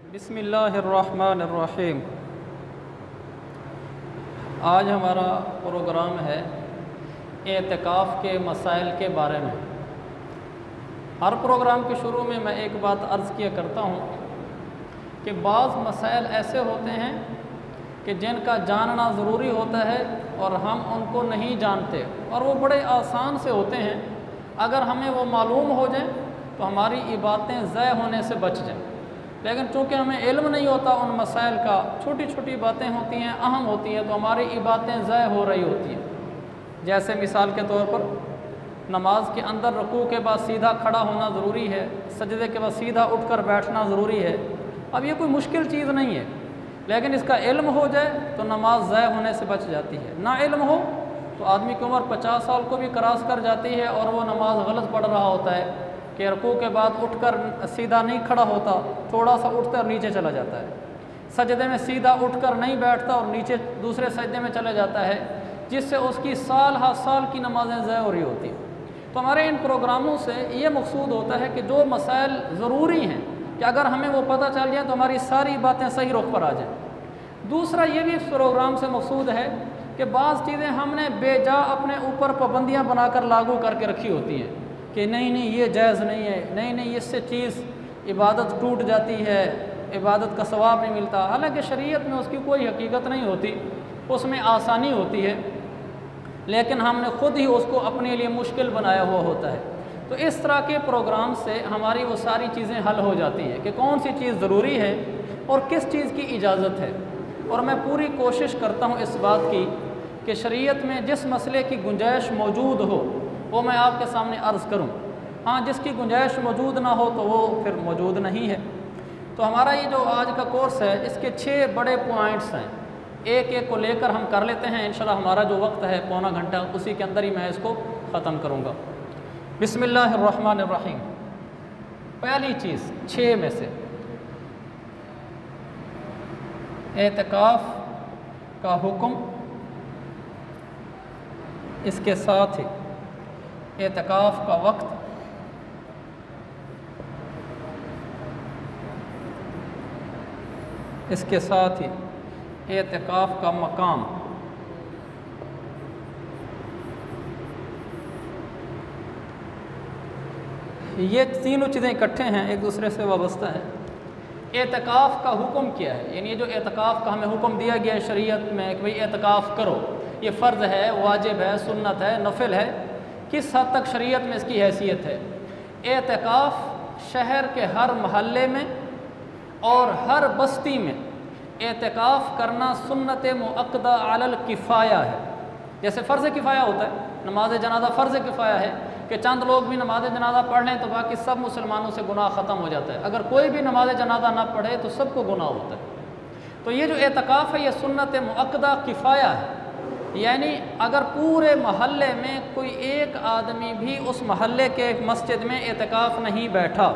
बिस्मिल्लाहिर्रहमानिर्रहीम। आज हमारा प्रोग्राम है एतिकाफ़ के मसाइल के बारे में। हर प्रोग्राम के शुरू में मैं एक बात अर्ज़ किया करता हूँ कि बाज़ मसाइल ऐसे होते हैं कि जिनका जानना ज़रूरी होता है और हम उनको नहीं जानते, और वो बड़े आसान से होते हैं। अगर हमें वो मालूम हो जाए तो हमारी इबादतें ज़ाय होने से बच जाएँ। लेकिन चूँकि हमें इल्म नहीं होता उन मसाइल का, छोटी छोटी बातें होती हैं, अहम होती हैं, तो हमारी इबादतें ज़ाय हो रही होती हैं। जैसे मिसाल के तौर पर नमाज के अंदर रुकू के बाद सीधा खड़ा होना ज़रूरी है, सजदे के बाद सीधा उठकर बैठना ज़रूरी है। अब ये कोई मुश्किल चीज़ नहीं है, लेकिन इसका इल्म हो जाए तो नमाज ज़ाय होने से बच जाती है। ना इल्म हो तो आदमी की उम्र 50 साल को भी क्रॉस कर जाती है और वो नमाज गलत पढ़ रहा होता है कि रुकू के बाद उठकर सीधा नहीं खड़ा होता, थोड़ा सा उठता और नीचे चला जाता है। सजदे में सीधा उठकर नहीं बैठता और नीचे दूसरे सजदे में चला जाता है, जिससे उसकी साल हर साल की नमाजें ज़ाय हो रही होती हैं। तो हमारे इन प्रोग्रामों से ये मकसूद होता है कि जो मसाइल ज़रूरी हैं कि अगर हमें वो पता चल जाए तो हमारी सारी बातें सही रुख पर आ जाएँ। दूसरा ये भी इस प्रोग्राम से मकसूद है कि बाज़ चीज़ें हमने बेजा अपने ऊपर पाबंदियाँ बनाकर लागू करके रखी होती हैं कि नहीं ये जायज़ नहीं है, नहीं इससे चीज़ इबादत टूट जाती है, इबादत का सवाब नहीं मिलता। हालांकि शरीयत में उसकी कोई हकीकत नहीं होती, उसमें आसानी होती है, लेकिन हमने ख़ुद ही उसको अपने लिए मुश्किल बनाया हुआ होता है। तो इस तरह के प्रोग्राम से हमारी वो सारी चीज़ें हल हो जाती हैं कि कौन सी चीज़ ज़रूरी है और किस चीज़ की इजाज़त है। और मैं पूरी कोशिश करता हूँ इस बात की कि शरीयत में जिस मसले की गुंजाइश मौजूद हो वो मैं आपके सामने अर्ज़ करूं। हाँ, जिसकी गुंजाइश मौजूद ना हो तो वो फिर मौजूद नहीं है। तो हमारा ये जो आज का कोर्स है इसके 6 बड़े पॉइंट्स हैं, एक एक को लेकर हम कर लेते हैं। इंशाल्लाह हमारा जो वक्त है पौना घंटा, उसी के अंदर ही मैं इसको ख़त्म करूँगा। बिस्मिल्लाहिर्रहमानिर्रहीम। पहली चीज़ 6 में से एतिकाफ़ का हुक्म, इसके साथ ही एतिकाफ़ का वक्त, इसके साथ ही एतिकाफ़ का मकाम, ये तीनों चीज़ें इकट्ठे हैं, एक दूसरे से वाबस्ता है। एतिकाफ़ का हुक्म क्या है, यानी ये जो एतिकाफ़ का हमें हुक्म दिया गया है शरीयत में कि भाई एतिकाफ़ करो, ये फ़र्ज़ है, वाजिब है, सुन्नत है, नफिल है, किस हद तक शरीयत में इसकी हैसियत है। एतिकाफ़ शहर के हर महल्ले में और हर बस्ती में एतिकाफ़ करना सुन्नत मुअक्कदा अलल किफ़ाया है। जैसे फ़र्ज़ किफ़ाया होता है, नमाज जनाज़ा फ़र्ज़ किफ़ाया है कि चंद लोग भी नमाज जनाज़ा पढ़ लें तो बाकी सब मुसलमानों से गुनाह ख़त्म हो जाता है। अगर कोई भी नमाज जनाज़ा ना पढ़े तो सबको गुनाह होता है। तो ये जो एतिकाफ़ है ये सुन्नत मुअक्कदा किफ़ाया है, यानी अगर पूरे महल्ले में कोई एक आदमी भी उस महल्ले के मस्जिद में एतिकाफ़ नहीं बैठा,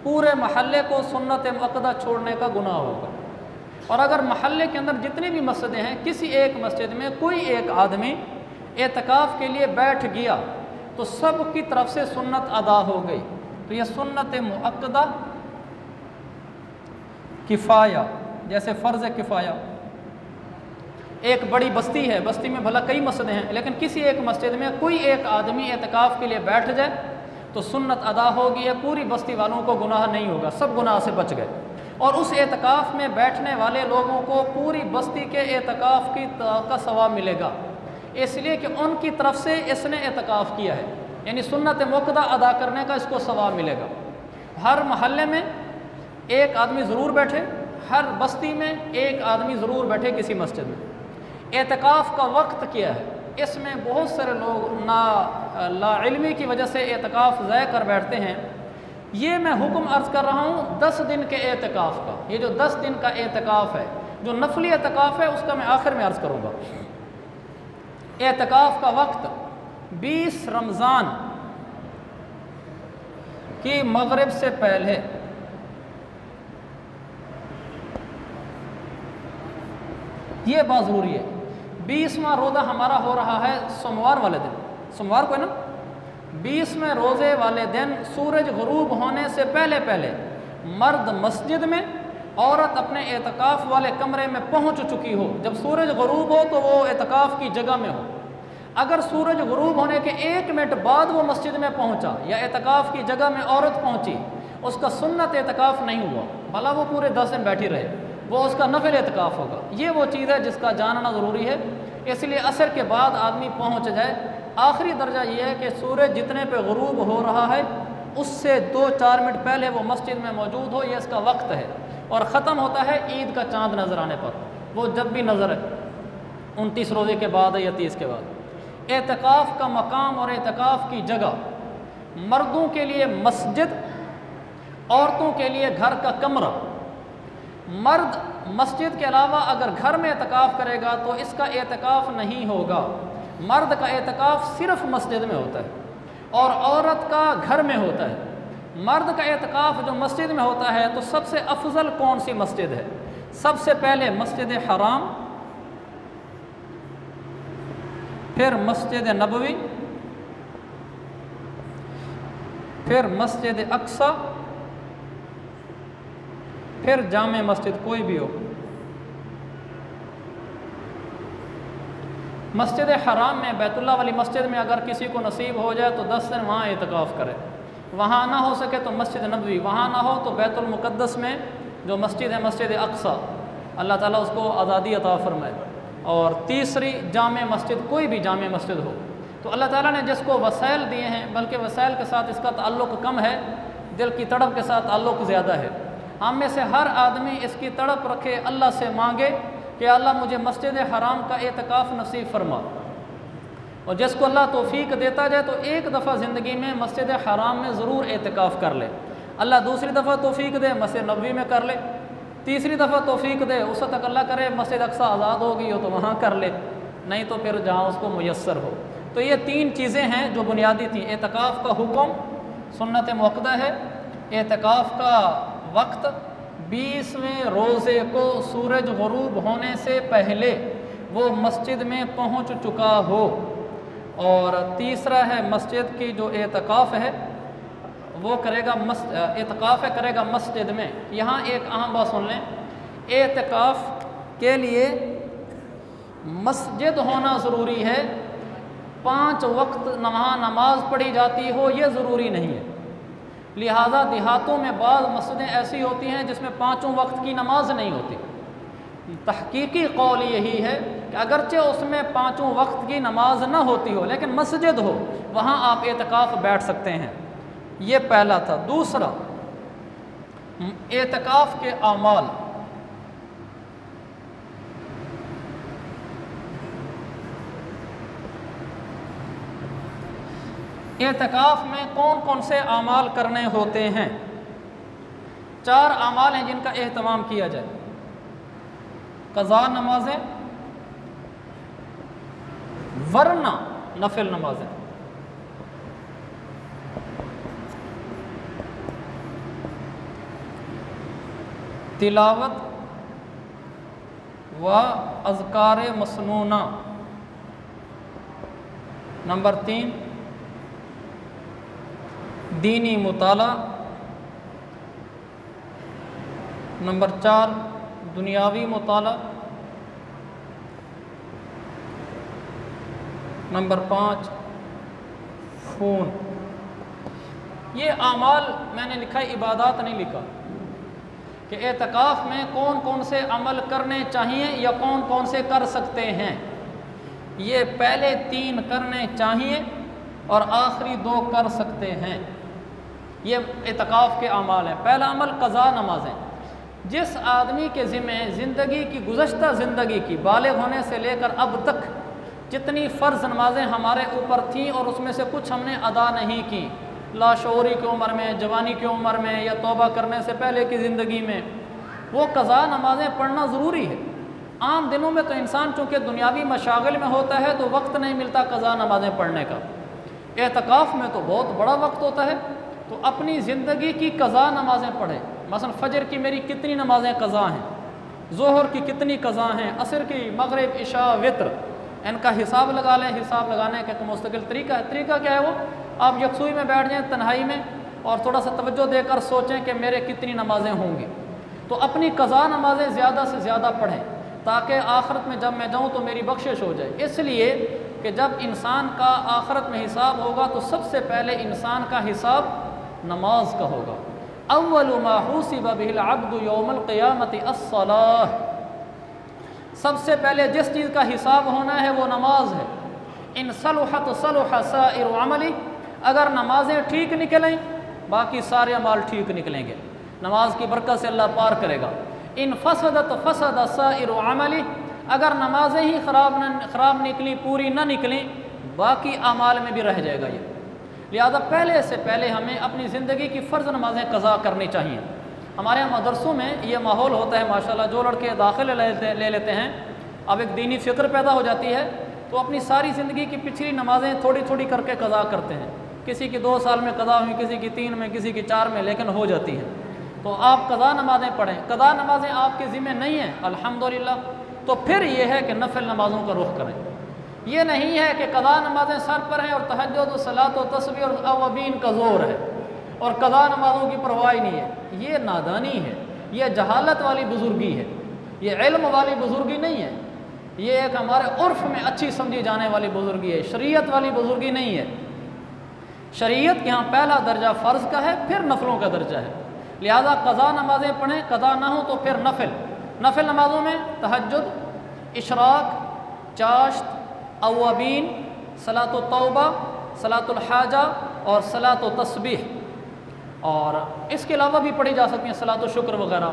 पूरे महल्ले को सुन्नत मुअक्कदा छोड़ने का गुनाह होगा। और अगर महल्ले के अंदर जितनी भी मस्जिदें हैं, किसी एक मस्जिद में कोई एक आदमी एतिकाफ़ के लिए बैठ गया तो सब की तरफ से सुन्नत अदा हो गई। तो यह सुन्नत मुअक्कदा किफ़ाया, जैसे फ़र्ज़ किफ़ाया। एक बड़ी बस्ती है, बस्ती में भला कई मस्जिदें हैं, लेकिन किसी एक मस्जिद में कोई एक आदमी एतिकाफ़ के लिए बैठ जाए तो सुन्नत अदा होगी है, पूरी बस्ती वालों को गुनाह नहीं होगा, सब गुनाह से बच गए। और उस एतिकाफ़ में बैठने वाले लोगों को पूरी बस्ती के एतिकाफ़ का सवाब मिलेगा, इसलिए कि उनकी तरफ से इसने एतिकाफ़ किया है, यानी सुन्नत मुअक्कदा अदा करने का इसको सवाब मिलेगा। हर महल्ले में एक आदमी ज़रूर बैठे, हर बस्ती में एक आदमी ज़रूर बैठे किसी मस्जिद में। एतिकाफ़ का वक्त क्या है, इसमें बहुत सारे लोग लाइल्मी की वजह से एतिकाफ़ ज़ाय कर बैठते हैं। ये मैं हुक्म अर्ज़ कर रहा हूँ 10 दिन के एतिकाफ़ का। ये जो 10 दिन का एतिकाफ़ है, जो नफली एतिकाफ़ है, उसका मैं आखिर में अर्ज़ करूँगा। एतिकाफ़ का वक्त 20 रमज़ान की मगरिब से पहले, ये बात ज़रूरी है। 20वां रोज़ा हमारा हो रहा है सोमवार वाले दिन, सोमवार को है ना। 20वें रोज़े वाले दिन सूरज गुरूब होने से पहले पहले मर्द मस्जिद में औरत अपने एतकाफ़ वाले कमरे में पहुंच चुकी हो, जब सूरज ग़ुरूब हो तो वो एतकाफ़ की जगह में हो। अगर सूरज ग़ुरूब होने के 1 मिनट बाद वो मस्जिद में पहुंचा या एतकाफ़ की जगह में औरत पहुंची, उसका सुन्नत एतकाफ़ नहीं हुआ, भला वो पूरे 10 दिन बैठी रहे, वो उसका नफिल एतकाफ़ होगा। ये वो चीज़ है जिसका जानना ज़रूरी है, इसलिए असर के बाद आदमी पहुँच जाए। आखिरी दर्जा ये है कि सूरज जितने पे ग़ुरूब हो रहा है उससे 2-4 मिनट पहले वो मस्जिद में मौजूद हो, ये इसका वक्त है। और ख़त्म होता है ईद का चाँद नज़र आने पर, वो जब भी नज़र है 29 रोज़े के बाद या 30 के बाद। एतकाफ़ का मकाम और एतकाफ़ की जगह मर्दों के लिए मस्जिद, औरतों के लिए घर का कमरा। मर्द मस्जिद के अलावा अगर घर में एतकाफ़ करेगा तो इसका एतकाफ़ नहीं होगा। मर्द का एतकाफ़ सिर्फ मस्जिद में होता है और औरत का घर में होता है। मर्द का एतकाफ़ जो मस्जिद में होता है तो सबसे अफजल कौन सी मस्जिद है? सबसे पहले मस्जिद हराम, फिर मस्जिद नबवी, फिर मस्जिद अक्सा, फिर जामे मस्जिद कोई भी हो। मस्जिद हराम में, बैतुल्लाह वाली मस्जिद में अगर किसी को नसीब हो जाए तो 10 दिन वहाँ एतकाफ़ करे। वहाँ ना हो सके तो मस्जिद नबवी, वहाँ ना हो तो बैतुल मुक़द्दस में जो मस्जिद है मस्जिद अक्सा, अल्लाह ताला उसको आज़ादी अता फ़रमाए। और तीसरी जामे मस्जिद, कोई भी जामे मस्जिद हो। तो अल्लाह ताला ने जिसको वसाइल दिए हैं, बल्कि वसाइल के साथ इसका ताल्लुक़ कम है, दिल की तड़प के साथ ताल्लुक़ ज़्यादा है। हम में से हर आदमी इसकी तड़प रखे, अल्लाह से मांगे कि अल्लाह मुझे मस्जिद हराम का एतकाफ़ नसीब फरमा। और जिसको अल्लाह तौफीक देता जाए तो एक दफ़ा ज़िंदगी में मस्जिद हराम में ज़रूर एतकाफ़ कर ले। अल्लाह दूसरी दफ़ा तौफीक दे मस्जिद नबवी में कर ले, तीसरी दफ़ा तौफीक दे उस तक अल्लाह करे मस्जिद अक्सा आज़ाद हो गई हो तो वहाँ कर ले, नहीं तो फिर जहाँ उसको मुयस्सर हो। तो ये 3 चीज़ें हैं जो बुनियादी थी। एतकाफ़ का हुक्म सुन्नत मुअक्कदा है, एतकाफ़ का वक्त 20वें रोज़े को सूरज ग़ुरूब होने से पहले वो मस्जिद में पहुँच चुका हो, और तीसरा है मस्जिद की जो एतकाफ़ है वो करेगा एतकाफ़ करेगा मस्जिद में। यहाँ एक अहम बात सुन लें, एतकाफ़ के लिए मस्जिद होना ज़रूरी है। 5 वक्त नमाज पढ़ी जाती हो ये ज़रूरी नहीं है। लिहाजा देहातों में बाज़ मस्जिदें ऐसी होती हैं जिसमें 5 वक्त की नमाज नहीं होती। तहकीकी कौल यही है कि अगरचे उसमें 5 वक्त की नमाज ना होती हो लेकिन मस्जिद हो, वहाँ आप एतकाफ़ बैठ सकते हैं। ये पहला था। दूसरा, एतकाफ़ के आमाल। एतकाफ़ में कौन कौन से आमाल करने होते हैं? 4 आमाल हैं जिनका एहतमाम किया जाए। क़ज़ा नमाजें, वरना नफिल नमाजें। तिलावत व अज़कार मसनूना। नंबर 3, दीनी मुताला। नंबर 4, दुनियावी मुताला। Number 5, phone. ये आमाल मैंने लिखा है, इबादत नहीं लिखा कि एतकाफ़ में कौन कौन से अमल करने चाहिए या कौन कौन से कर सकते हैं। ये पहले 3 करने चाहिए और आखिरी 2 कर सकते हैं। ये एतकाफ़ के अमाल हैं। पहला अमल क़ज़ा नमाज़ें। जिस आदमी के ज़िम्मे ज़िंदगी की, गुज़श्ता ज़िंदगी की, बालिग़ होने से लेकर अब तक जितनी फ़र्ज़ नमाज़ें हमारे ऊपर थीं और उसमें से कुछ हमने अदा नहीं की, लाशऊरी की उम्र में, जवानी की उम्र में या तौबा करने से पहले की ज़िंदगी में, वो क़ज़ा नमाज़ें पढ़ना ज़रूरी है। आम दिनों में तो इंसान चूँकि दुनियावी मशागिल में होता है तो वक्त नहीं मिलता क़ज़ा नमाज़ें पढ़ने का। एतकाफ़ में तो बहुत बड़ा वक्त होता है, तो अपनी ज़िंदगी की क़ज़ा नमाज़ें पढ़े। मसलन फ़जर की मेरी कितनी नमाज़ें क़ज़ा हैं, ज़ोहर की कितनी क़ज़ा हैं, असर की, मग़रिब, इशा, वित्र, इनका हिसाब लगा लें। हिसाब लगाने का एक मुस्तकिल तरीका है। तरीका क्या है वो? आप यकसुई में बैठ जाएं तन्हाई में और थोड़ा सा तवज्जो देकर सोचें कि मेरे कितनी नमाज़ें होंगी। तो अपनी क़ज़ा नमाज़ें ज़्यादा से ज़्यादा पढ़ें ताकि आखिरत में जब मैं जाऊँ तो मेरी बख्शिश हो जाए। इसलिए कि जब इंसान का आखिरत में हिसाब होगा तो सबसे पहले इंसान का हिसाब नमाज का होगा। अव्वलु मा हुसिब बिहिल अब्दु यौमल क़ियामति अस्सलाह, सबसे पहले जिस चीज़ का हिसाब होना है वो नमाज है। इन सलुहत सलुह साइरु अमली, अगर नमाजें ठीक निकलें बाकी सारे अमाल ठीक निकलेंगे, नमाज की बरकत से अल्लाह पार करेगा। इन फसदत फसद साइरु अमली, अगर नमाजें ही ख़राब निकली, पूरी ना निकली, बाकी अमाल में भी रह जाएगा ये। लिहाजा पहले से पहले हमें अपनी ज़िंदगी की फ़र्ज़ नमाजें क़ज़ा करनी चाहिए। हमारे यहाँ मदरसों में ये माहौल होता है माशाल्लाह, जो लड़के दाखिले ले लेते हैं, अब एक दीनी फ़िक्र पैदा हो जाती है तो अपनी सारी ज़िंदगी की पिछली नमाज़ें थोड़ी थोड़ी करके क़ज़ा करते हैं। किसी की 2 साल में क़ज़ा हुई, किसी की 3 में, किसी की 4 में, लेकिन हो जाती हैं। तो आप क़ज़ा नमाज़ें पढ़ें। क़ज़ा नमाज़ें आपके ज़िम्मे नहीं हैं अल्हम्दुलिल्लाह, तो फिर ये है कि नफ़िल नमाज़ों का रुख करें। ये नहीं है कि क़ज़ा नमाज़ें सर पर हैं और तहज्जुद और सलात और तस्बीह और अवाबीन का ज़ोर है और क़ज़ा नमाज़ों की परवाह नहीं है। ये नादानी है, ये जहालत वाली बुज़ुर्गी है, ये इल्म वाली बुज़ुर्गी नहीं है। ये एक हमारे उर्फ़ में अच्छी समझी जाने वाली बुज़ुर्गी है, शरीयत वाली बुज़ुर्गी नहीं है। शरीयत के यहाँ पहला दर्जा फ़र्ज़ का है, फिर नफलों का दर्जा है। लिहाजा क़ज़ा नमाज़ें पढ़ें, क़ज़ा ना हो तो फिर नफिल नमाज़ों में तहज्जुद, इशराक, चाश्त, अव्वाबीन, सलातो तौबा, सलातुल हाजा और सलातो तस्बीह, और इसके अलावा भी पढ़ी जा सकती हैं सलातो शुक्र वगैरह।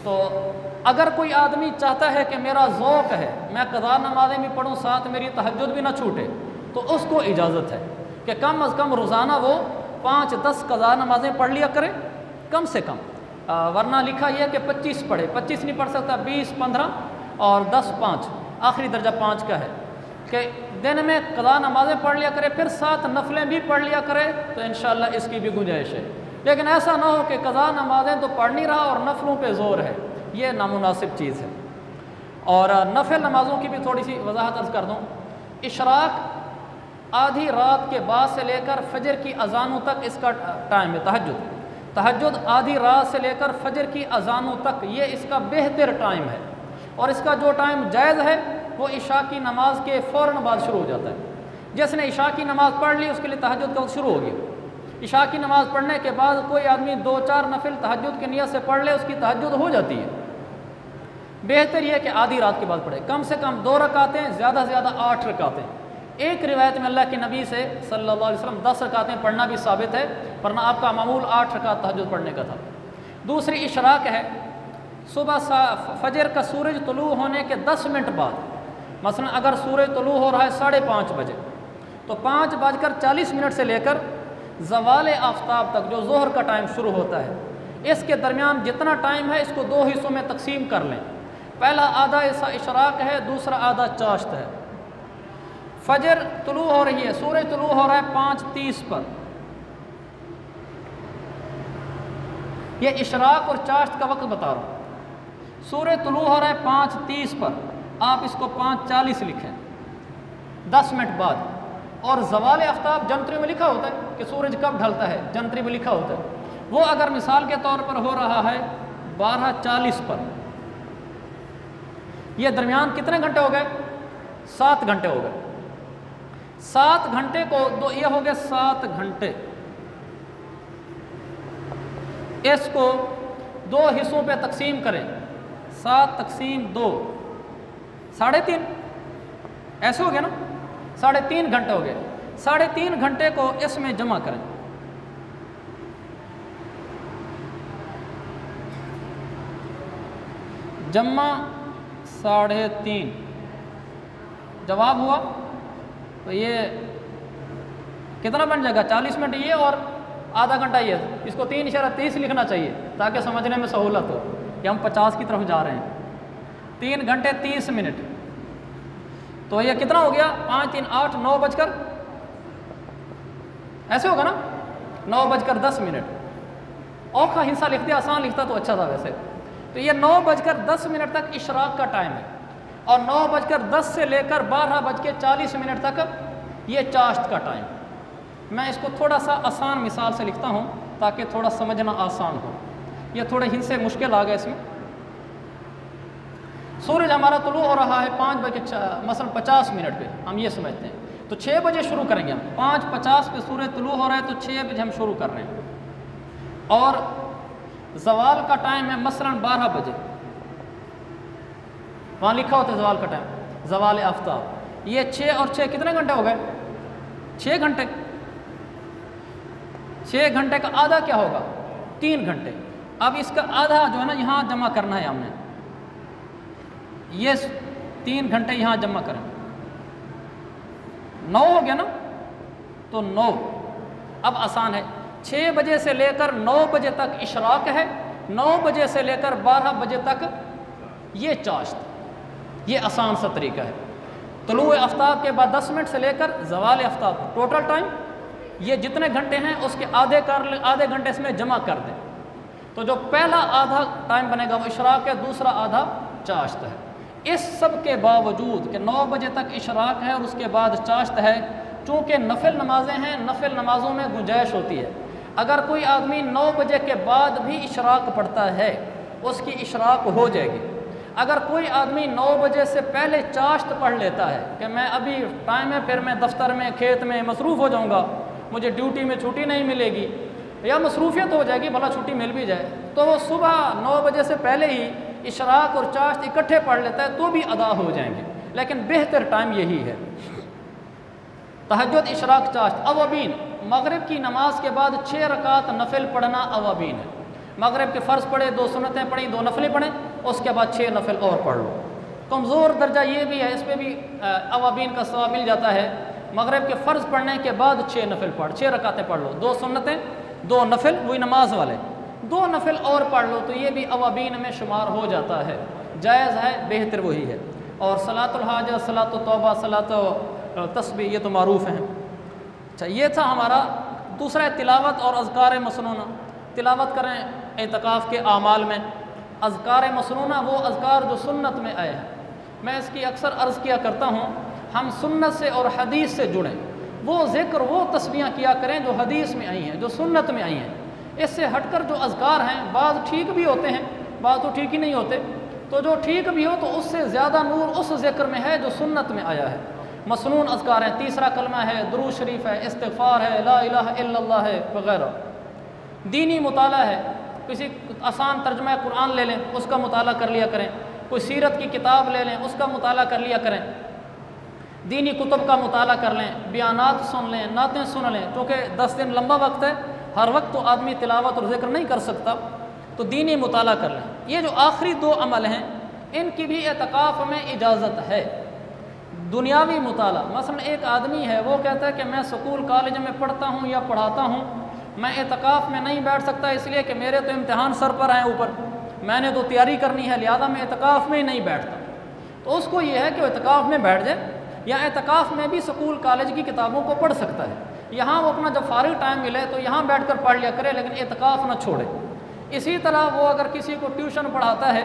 तो अगर कोई आदमी चाहता है कि मेरा ज़ौक़ है मैं क़ज़ा नमाज़ें भी पढ़ूँ साथ मेरी तहज्जुद भी ना छूटे, तो उसको इजाज़त है कि कम अज़ कम रोज़ाना वो 5-10 क़ज़ा नमाज़ें पढ़ लिया करे कम से कम। वरना लिखा यह कि 25 पढ़े, 25 नहीं पढ़ सकता, 20, 15 और 10, 5, आखिरी दर्जा 5 का है कि दिन में क़ज़ा नमाज़ें पढ़ लिया करे, फिर साथ नफलें भी पढ़ लिया करे, तो इंशाअल्लाह इसकी भी गुंजाइश है। लेकिन ऐसा ना हो कि क़ज़ा नमाज़ें तो पढ़ नहीं रहा और नफलों पे ज़ोर है, ये नामुनासिब चीज़ है। और नफिल नमाज़ों की भी थोड़ी सी वजाहत अर्ज़ कर दूँ। इशराक आधी रात के बाद से लेकर फजर की अज़ानों तक इसका टाइम है। तहज्जुद आधी रात से लेकर फजर की अज़ानों तक ये इसका बेहतर टाइम है, और इसका जो टाइम जायज़ है वो इशा की नमाज के फ़ौरन बाद शुरू हो जाता है। जिसने इशा की नमाज़ पढ़ ली उसके लिए तहज्जुद का शुरू हो गया। इशा की नमाज़ पढ़ने के बाद कोई आदमी 2-4 नफिल तहज्जुद की नियत से पढ़ ले, उसकी तहज्जुद हो जाती है। बेहतर यह कि आधी रात के बाद पढ़े, कम से कम 2 रकातें, ज़्यादा से ज़्यादा 8 रकातें। एक रिवायत में अल्लाह के नबी से सल्लल्लाहु अलैहि वसल्लम 10 रकातें पढ़ना भी साबित है, वरना आपका मामूल 8 रकात तहज्जुद पढ़ने का था। दूसरी इशराक है, सुबह फजर का सूरज तुलू होने के 10 मिनट बाद, मसलन अगर सूरज तुलू हो रहा है 5:30 बजे, तो 5:40 से लेकर ज़वाल आफ्ताब तक जो ज़ोहर का टाइम शुरू होता है, इसके दरमियान जितना टाइम है इसको 2 हिस्सों में तकसीम कर लें। पहला आधा हिस्सा इशराक है, दूसरा आधा चाश्त है। फजर तुलू हो रही है, सूरज तुलू हो रहा है 5:30 पर, यह इशराक और चाश्त का वक्त बता रहा हूँ। सूरज तुलू हो रहा है 5:30 पर, आप इसको 5:40 लिखें, 10 मिनट बाद। और ज़वाल आफ्ताब जंतरी में लिखा होता है कि सूरज कब ढलता है, जंतरी में लिखा होता है। वो अगर मिसाल के तौर पर हो रहा है 12:40 पर, ये दरमियान कितने घंटे हो गए? 7 घंटे हो गए। 7 घंटे को दो, ये हो गए 7 घंटे। इसको 2 हिस्सों पे तकसीम करें, 7 तकसीम 2, 3.5 ऐसे हो गया ना, 3.5 घंटे हो गए। 3.5 घंटे को इसमें जमा करें, जमा 3.5 जवाब हुआ तो ये कितना बन जाएगा? 40 मिनट ये और आधा घंटा ये। इसको 3.30 लिखना चाहिए ताकि समझने में सहूलत हो कि हम 50 की तरफ जा रहे हैं। 3 घंटे 30 मिनट, तो ये कितना हो गया? 5, 3, 8, 9 बजकर ऐसे होगा ना, 9:10। औखा हिस्सा लिख दिया, आसान लिखता तो अच्छा था वैसे। तो ये 9:10 तक इशराक का टाइम है, और 9:10 से लेकर 12:40 तक ये चाश्त का टाइम। मैं इसको थोड़ा सा आसान मिसाल से लिखता हूँ ताकि थोड़ा समझना आसान हो। ये थोड़े हिस्से मुश्किल आ गए इसमें। सूरज हमारा तुलू हो रहा है 5 बजे मसलन 50 मिनट पे, हम ये समझते हैं, तो 6 बजे शुरू करेंगे हम। 5:50 पे सूरज तुलू हो रहा है तो 6 बजे हम शुरू कर रहे हैं। और ज़वाल का टाइम है मसलन 12 बजे, वहाँ लिखा होता है ज़वाल का टाइम, ज़वाल आफ्ताब। ये 6 और 6 कितने घंटे हो गए? 6 घंटे। 6 घंटे का आधा क्या होगा? 3 घंटे। अब इसका आधा जो है ना यहाँ जमा करना है हमने, ये 3 घंटे यहाँ जमा करें, 9 हो गया ना, तो 9। अब आसान है, 6 बजे से लेकर 9 बजे तक इशराक है, 9 बजे से लेकर 12 बजे तक ये चाश्त। ये आसान सा तरीका है। तुलू आफ्ताब के बाद 10 मिनट से लेकर ज़वाल आफ्ताब टोटल टाइम, ये जितने घंटे हैं उसके आधे घंटे इसमें जमा कर दें, तो जो पहला आधा टाइम बनेगा वो इशराक है, दूसरा आधा चाश्त है। इस सब के बावजूद कि 9 बजे तक इशराक है और उसके बाद चाश्त है, चूँकि नफिल नमाजें हैं, नफिल नमाज़ों में गुंजाइश होती है। अगर कोई आदमी 9 बजे के बाद भी इशराक पढ़ता है उसकी इशराक हो जाएगी। अगर कोई आदमी 9 बजे से पहले चाश्त पढ़ लेता है कि मैं अभी टाइम है, फिर मैं दफ्तर में खेत में मसरूफ़ हो जाऊँगा, मुझे ड्यूटी में छुट्टी नहीं मिलेगी या मसरूफियत हो जाएगी, भला छुट्टी मिल भी जाए, तो वो सुबह 9 बजे से पहले ही इशराक और चाश्त इकट्ठे पढ़ लेता है तो भी अदा हो जाएंगे। लेकिन बेहतर टाइम यही है। तहज्जुद, इशराक, चाश्त। अवाबीन, मगरिब की नमाज के बाद 6 रकात नफिल पढ़ना अवाबीन है। मगरिब के फ़र्ज़ पढ़े, 2 सुन्नतें पढ़ी, 2 नफिलें पढ़ें, उसके बाद 6 नफिल और पढ़ लो। कमज़ोर दर्जा ये भी है, इस पर भी अवाबीन का सवाब मिल जाता है। मगरिब के फ़र्ज़ पढ़ने के बाद 6 नफिल पढ़, 6 रकातें पढ़ लो, 2 सुन्नतें, 2 नफिल, वही नमाज वाले, 2 नफिल और पढ़ लो, तो ये भी अवाबीन में शुमार हो जाता है। जायज़ है, बेहतर वही है। और सलातुल हाजा, सलातुल तौबा, सलातुल तस्बीह, ये तो मारूफ़ हैं। अच्छा, ये था हमारा दूसरा, तिलावत और अज़कार मसनूना। तिलावत करें एतकाफ़ के आमाल में। अज़कार मसनूना वो अज़कार जो सुन्नत में आए हैं। मैं इसकी अक्सर अर्ज़ किया करता हूँ, हम सुन्नत से और हदीस से जुड़ें। वो ज़िक्र, वो तस्बीहां किया करें जो हदीस में आई हैं, जो सुन्नत में आई हैं। इससे हटकर जो अज़कार हैं, बाज़ ठीक भी होते हैं, बाज़ तो ठीक ही नहीं होते। तो जो ठीक भी हो तो उससे ज़्यादा नूर उस ज़िक्र में है जो सुन्नत में आया है। मसनून अज़कार हैं, तीसरा कलमा है, दुरूद शरीफ है, इस्तिग़फ़ार है, ला इलाहा इल्लल्लाह है वग़ैरह। दीनी मुताला है, किसी आसान तर्जुमा कुरान ले लें, उसका मुताला कर लिया करें। कोई सीरत की किताब ले लें, उसका मुताला कर लिया करें। दीनी कुतुब का मुताला कर लें, बयानात सुन लें, नातें सुन लें। क्योंकि 10 दिन लंबा वक्त है, हर वक्त तो आदमी तिलावत और ज़िक्र नहीं कर सकता, तो दीनी मुताला कर लें। ये जो आखिरी 2 अमल हैं, इनकी भी एतकाफ़ में इजाज़त है। दुनियावी मुताला, मसलन एक आदमी है, वो कहता है कि मैं स्कूल कॉलेज में पढ़ता हूँ या पढ़ाता हूँ, मैं एतकाफ़ में नहीं बैठ सकता इसलिए कि मेरे तो इम्तिहान सर पर हैं ऊपर, मैंने तो तैयारी करनी है, लिहाजा मैं एतकाफ़ में ही नहीं बैठता। तो उसको ये है कि वो एतकाफ़ में बैठ जाए, या एतकाफ़ में भी स्कूल कॉलेज की किताबों को पढ़ सकता है। यहाँ वो अपना जब फारिग टाइम मिले तो यहाँ बैठ कर पढ़ लिया करे, लेकिन एतकाफ़ ना छोड़े। इसी तरह वो अगर किसी को ट्यूशन पढ़ाता है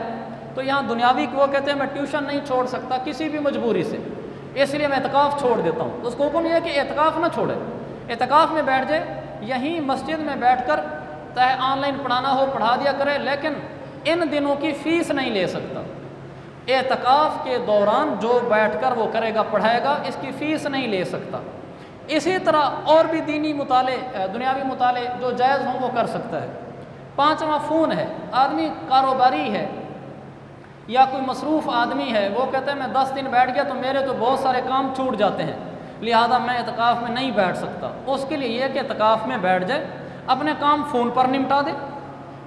तो यहाँ दुनियावी को वो कहते हैं मैं ट्यूशन नहीं छोड़ सकता किसी भी मजबूरी से, इसलिए मैं एतकाफ़ छोड़ देता हूँ। तो उसको हुक्म यह है कि एतकाफ़ ना छोड़े, एतकाफ़ में बैठ जाए, यहीं मस्जिद में बैठकर चाहे ऑनलाइन पढ़ाना हो पढ़ा दिया करे, लेकिन इन दिनों की फ़ीस नहीं ले सकता। एतकाफ़ के दौरान जो बैठकर वो करेगा पढ़ाएगा, इसकी फ़ीस नहीं ले सकता। इसी तरह और भी दीनी मुताले, दुनियावी मुताले जो जायज़ हों वो कर सकता है। 5वां फ़ोन है, आदमी कारोबारी है या कोई मसरूफ़ आदमी है, वो कहता है मैं 10 दिन बैठ गया तो मेरे तो बहुत सारे काम छूट जाते हैं, लिहाजा मैं एतकाफ़ में नहीं बैठ सकता। उसके लिए यह कि एतकाफ़ में बैठ जाए, अपने काम फ़ोन पर निपटा दे,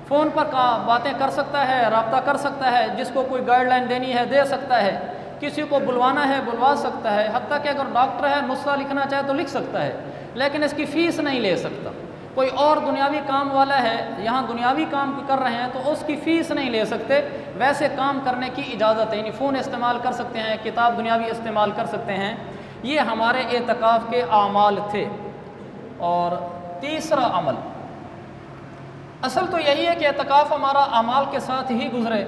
फ़ोन पर बातें कर सकता है, रब्ता कर सकता है, जिसको कोई गाइडलाइन देनी है दे सकता है, किसी को बुलवाना है बुलवा सकता है, हत्ता कि अगर डॉक्टर है नुस्खा लिखना चाहे तो लिख सकता है, लेकिन इसकी फ़ीस नहीं ले सकता। कोई और दुनियावी काम वाला है, यहाँ दुनियावी काम कर रहे हैं तो उसकी फ़ीस नहीं ले सकते, वैसे काम करने की इजाज़त है। यानी फ़ोन इस्तेमाल कर सकते हैं, किताब दुनियावी इस्तेमाल कर सकते हैं। ये हमारे एतकाफ़ के आमाल थे। और तीसरा अमल, असल तो यही है कि एतकाफ़ हमारा अमाल के साथ ही गुज़रे।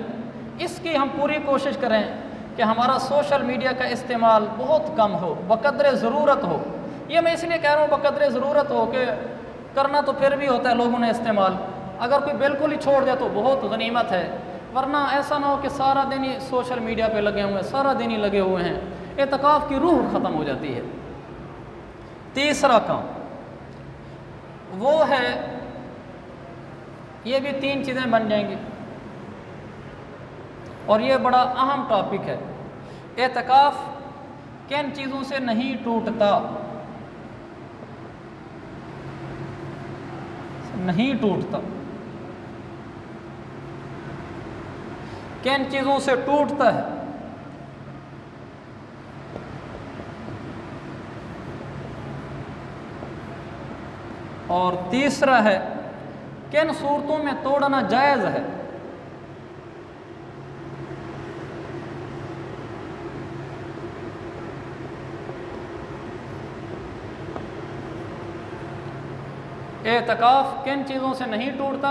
इसकी हम पूरी कोशिश करें कि हमारा सोशल मीडिया का इस्तेमाल बहुत कम हो, बक़द्र ज़रूरत हो। ये मैं इसलिए कह रहा हूँ बक़द्र ज़रूरत हो कि करना तो फिर भी होता है लोगों ने इस्तेमाल, अगर कोई बिल्कुल ही छोड़ दे तो बहुत गनीमत है, वरना ऐसा ना हो कि सारा दिन ही सोशल मीडिया पे लगे हुए हैं, सारा दिन ही लगे हुए हैं, एतकाफ़ की रूह ख़त्म हो जाती है। तीसरा काम वो है, ये भी 3 चीज़ें बन जाएंगी और ये बड़ा अहम टॉपिक है। एतकाफ़ किन चीज़ों से नहीं टूटता? नहीं टूटता। किन चीज़ों से टूटता है? और तीसरा है, किन सूरतों में तोड़ना जायज़ है? एतकाफ़ किन चीज़ों से नहीं टूटता,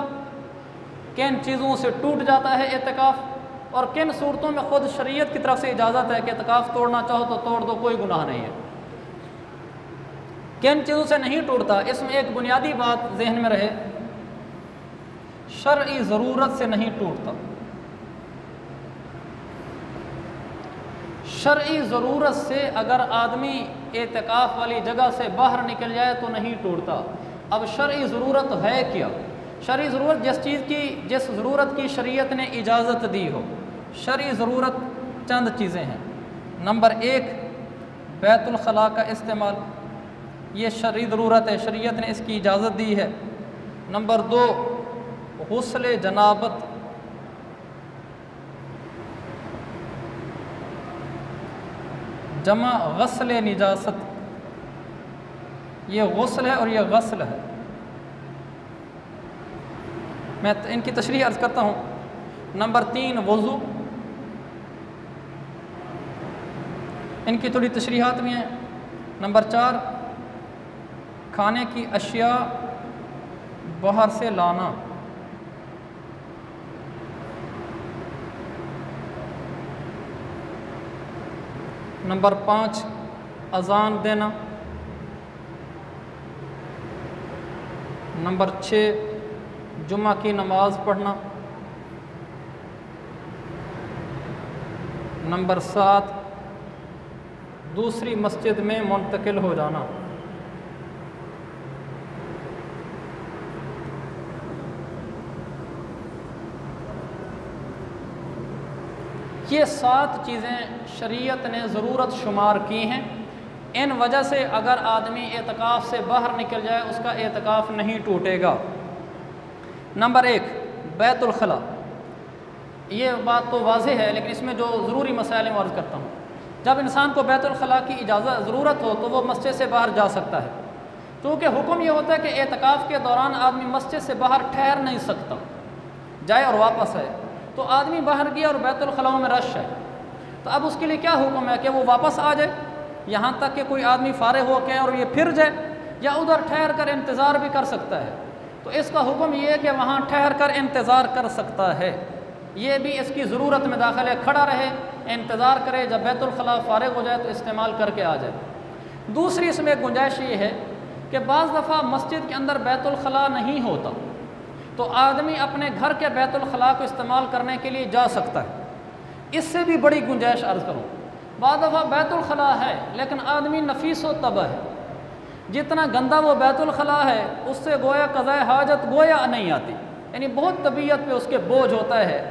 किन चीज़ों से टूट जाता है एतकाफ़, और किन सूरतों में ख़ुद शरीयत की तरफ से इजाज़त है कि एतकाफ़ तोड़ना चाहो तो तोड़ दो, कोई गुनाह नहीं है। किन चीज़ों से नहीं टूटता, इसमें एक बुनियादी बात जहन में रहे, शरई ज़रूरत से नहीं टूटता। शरई ज़रूरत से अगर आदमी एतकाफ़ वाली जगह से बाहर निकल जाए तो नहीं टूटता। अब शरई ज़रूरत है क्या? शरई ज़रूरत जिस ज़रूरत की शरीयत ने इजाज़त दी हो। शरई ज़रूरत चंद चीज़ें हैं। नंबर 1, बैतुल खला का इस्तेमाल, ये शरई ज़रूरत है, शरीयत ने इसकी इजाज़त दी है। नंबर 2, गुस्ल जनाबत, जमा गस्ल निजासत, ये गुस्ल है और ये गस्ल है। मैं इनकी तशरीह अर्ज़ करता हूँ। नंबर 3, वज़ू, इनकी थोड़ी तशरीहात भी हैं। नंबर 4, खाने की अशिया बाहर से लाना। नंबर 5, अज़ान देना। नंबर 6, जुमा की नमाज़ पढ़ना। नंबर 7, दूसरी मस्जिद में मुंतकिल हो जाना। ये 7 चीज़ें शरीयत ने ज़रूरत शुमार की हैं। इन वजह से अगर आदमी एतकाफ़ से बाहर निकल जाए उसका एतकाफ़ नहीं टूटेगा। नंबर 1, बैतुल खला। ये बात तो वाज़ेह है, लेकिन इसमें जो ज़रूरी मसाइल मैं अर्ज़ करता हूँ। जब इंसान को बैतुल खला की इजाज़त ज़रूरत हो तो वो मस्जिद से बाहर जा सकता है, क्योंकि हुक्म ये होता है कि एतकाफ़ के दौरान आदमी मस्जिद से बाहर ठहर नहीं सकता, जाए और वापस आए। तो आदमी बाहर गया और बैतुल खलाओं में रश है, तो अब उसके लिए क्या हुक्म है कि वो वापस आ जाए, यहाँ तक कि कोई आदमी फारिग हो के और ये फिर जाए, या उधर ठहर कर इंतज़ार भी कर सकता है। तो इसका हुक्म ये है कि वहाँ ठहर कर इंतज़ार कर सकता है। ये भी इसकी ज़रूरत में दाखिल है, खड़ा रहे, इंतज़ार करे, जब बैतुल खला फारिग हो जाए तो इस्तेमाल करके आ जाए। दूसरी इसमें एक गुंजाइश ये है कि बाज़ दफ़ा मस्जिद के अंदर बैतुल खला नहीं होता, तो आदमी अपने घर के बैतुल खला को इस्तेमाल करने के लिए जा सकता है। इससे भी बड़ी गुंजाइश अर्ज़ करूँ, बाज़ दफ़ा बैतुल खला है लेकिन आदमी नफीस व तबा है, जितना गंदा वो बैतुल खला है उससे गोया क़ज़ाए हाजत गोया नहीं आती, यानी बहुत तबीयत पे उसके बोझ होता है।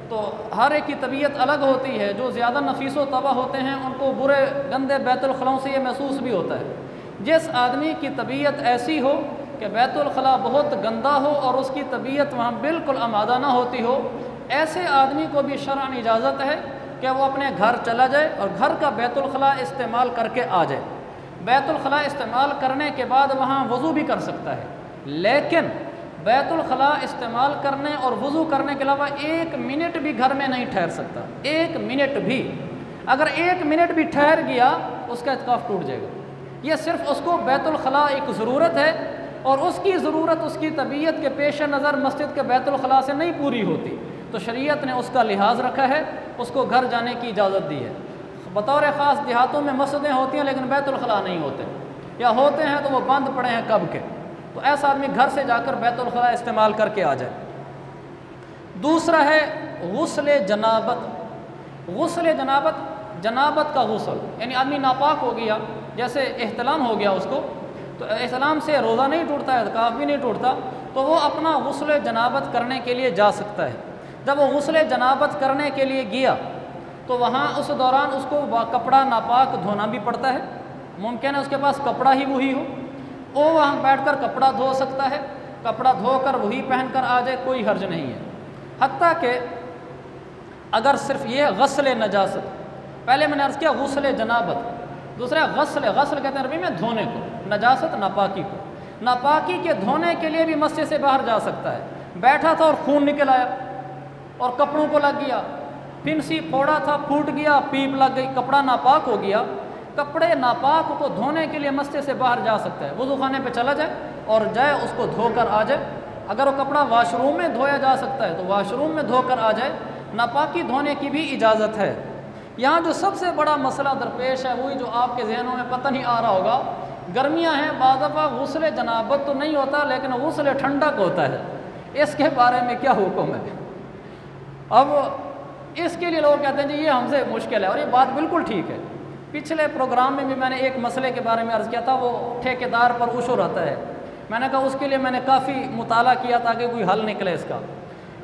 तो हर एक की तबीयत अलग होती है, जो ज़्यादा नफीस व तबा होते हैं उनको बुरे गंदे बैतुल खलाओं से ये महसूस भी होता है। जिस आदमी की तबीयत ऐसी हो कि बैतुल खला बहुत गंदा हो और उसकी तबीयत वहाँ बिल्कुल आमादा ना होती हो, ऐसे आदमी को भी शरअन इजाज़त है कि वो अपने घर चला जाए और घर का बैतुल खला इस्तेमाल करके आ जाए। बैतुल खला इस्तेमाल करने के बाद वहाँ वज़ू भी कर सकता है, लेकिन बैतुल खला इस्तेमाल करने और वज़ू करने के अलावा 1 मिनट भी घर में नहीं ठहर सकता। 1 मिनट भी, अगर 1 मिनट भी ठहर गया उसका इत्काफ़ टूट जाएगा। ये सिर्फ़ उसको बैतुल खला एक ज़रूरत है और उसकी ज़रूरत उसकी तबीयत के पेश नज़र मस्जिद के बैतुल खला से नहीं पूरी होती, तो शरीयत ने उसका लिहाज रखा है, उसको घर जाने की इजाज़त दी है। बतौर ख़ास देहातों में मस्जिदें होती हैं लेकिन बैतुल खला नहीं होते, या होते हैं तो वो बंद पड़े हैं कब के। तो ऐसा आदमी घर से जाकर बैतुल खला इस्तेमाल करके आ जाए। दूसरा है गुस्ल जनाबत। गुस्ल जनाबत, जनाबत का गुस्ल, यानी आदमी नापाक हो गया, जैसे एहतलाम हो गया उसको, तो एहतलाम से रोज़ा नहीं टूटता है, एतकाफ भी नहीं टूटता, तो वो अपना गुस्ल जनाबत करने के लिए जा सकता है। जब वो गुस्ल जनाबत करने के लिए गया तो वहाँ उस दौरान उसको कपड़ा नापाक धोना भी पड़ता है, मुमकिन है उसके पास कपड़ा ही वही हो, वो वहाँ बैठकर कपड़ा धो सकता है, कपड़ा धोकर वही पहनकर आ जाए, कोई हर्ज नहीं है। हत्ता कि अगर सिर्फ ये गस्ल नजासत, पहले मैंने अर्ज़ किया गुस्ल जनाबत, दूसरा गस्ल, गस्ल कहते हैं अरबी में धोने को, नजासत नापाकी को, नापाकी के धोने के लिए भी मस्जिद से बाहर जा सकता है। बैठा था और खून निकल आया और कपड़ों को लग गया, फिंसी फोड़ा था फूट गया, पीप लग गई, कपड़ा नापाक हो गया, कपड़े नापाक को धोने के लिए मस्जिद से बाहर जा सकता है, वज़ू खाने पे चला जाए और जाए उसको धोकर आ जाए। अगर वो कपड़ा वाशरूम में धोया जा सकता है तो वाशरूम में धोकर आ जाए, नापाकी धोने की भी इजाज़त है। यहाँ जो सबसे बड़ा मसला दरपेश है वही जो आपके जहनों में पता नहीं आ रहा होगा, गर्मियाँ हैं, बाद दफ़ा गुस्ल जनाबत तो नहीं होता लेकिन गुस्ल ठंडक होता है, इसके बारे में क्या हुक्म है? अब इसके लिए लोग कहते हैं जी ये हमसे मुश्किल है, और ये बात बिल्कुल ठीक है। पिछले प्रोग्राम में भी मैंने एक मसले के बारे में अर्ज़ किया था, वो ठेकेदार पर उशुर आता है, मैंने कहा उसके लिए मैंने काफ़ी मुताला किया ताकि कोई हल निकले इसका।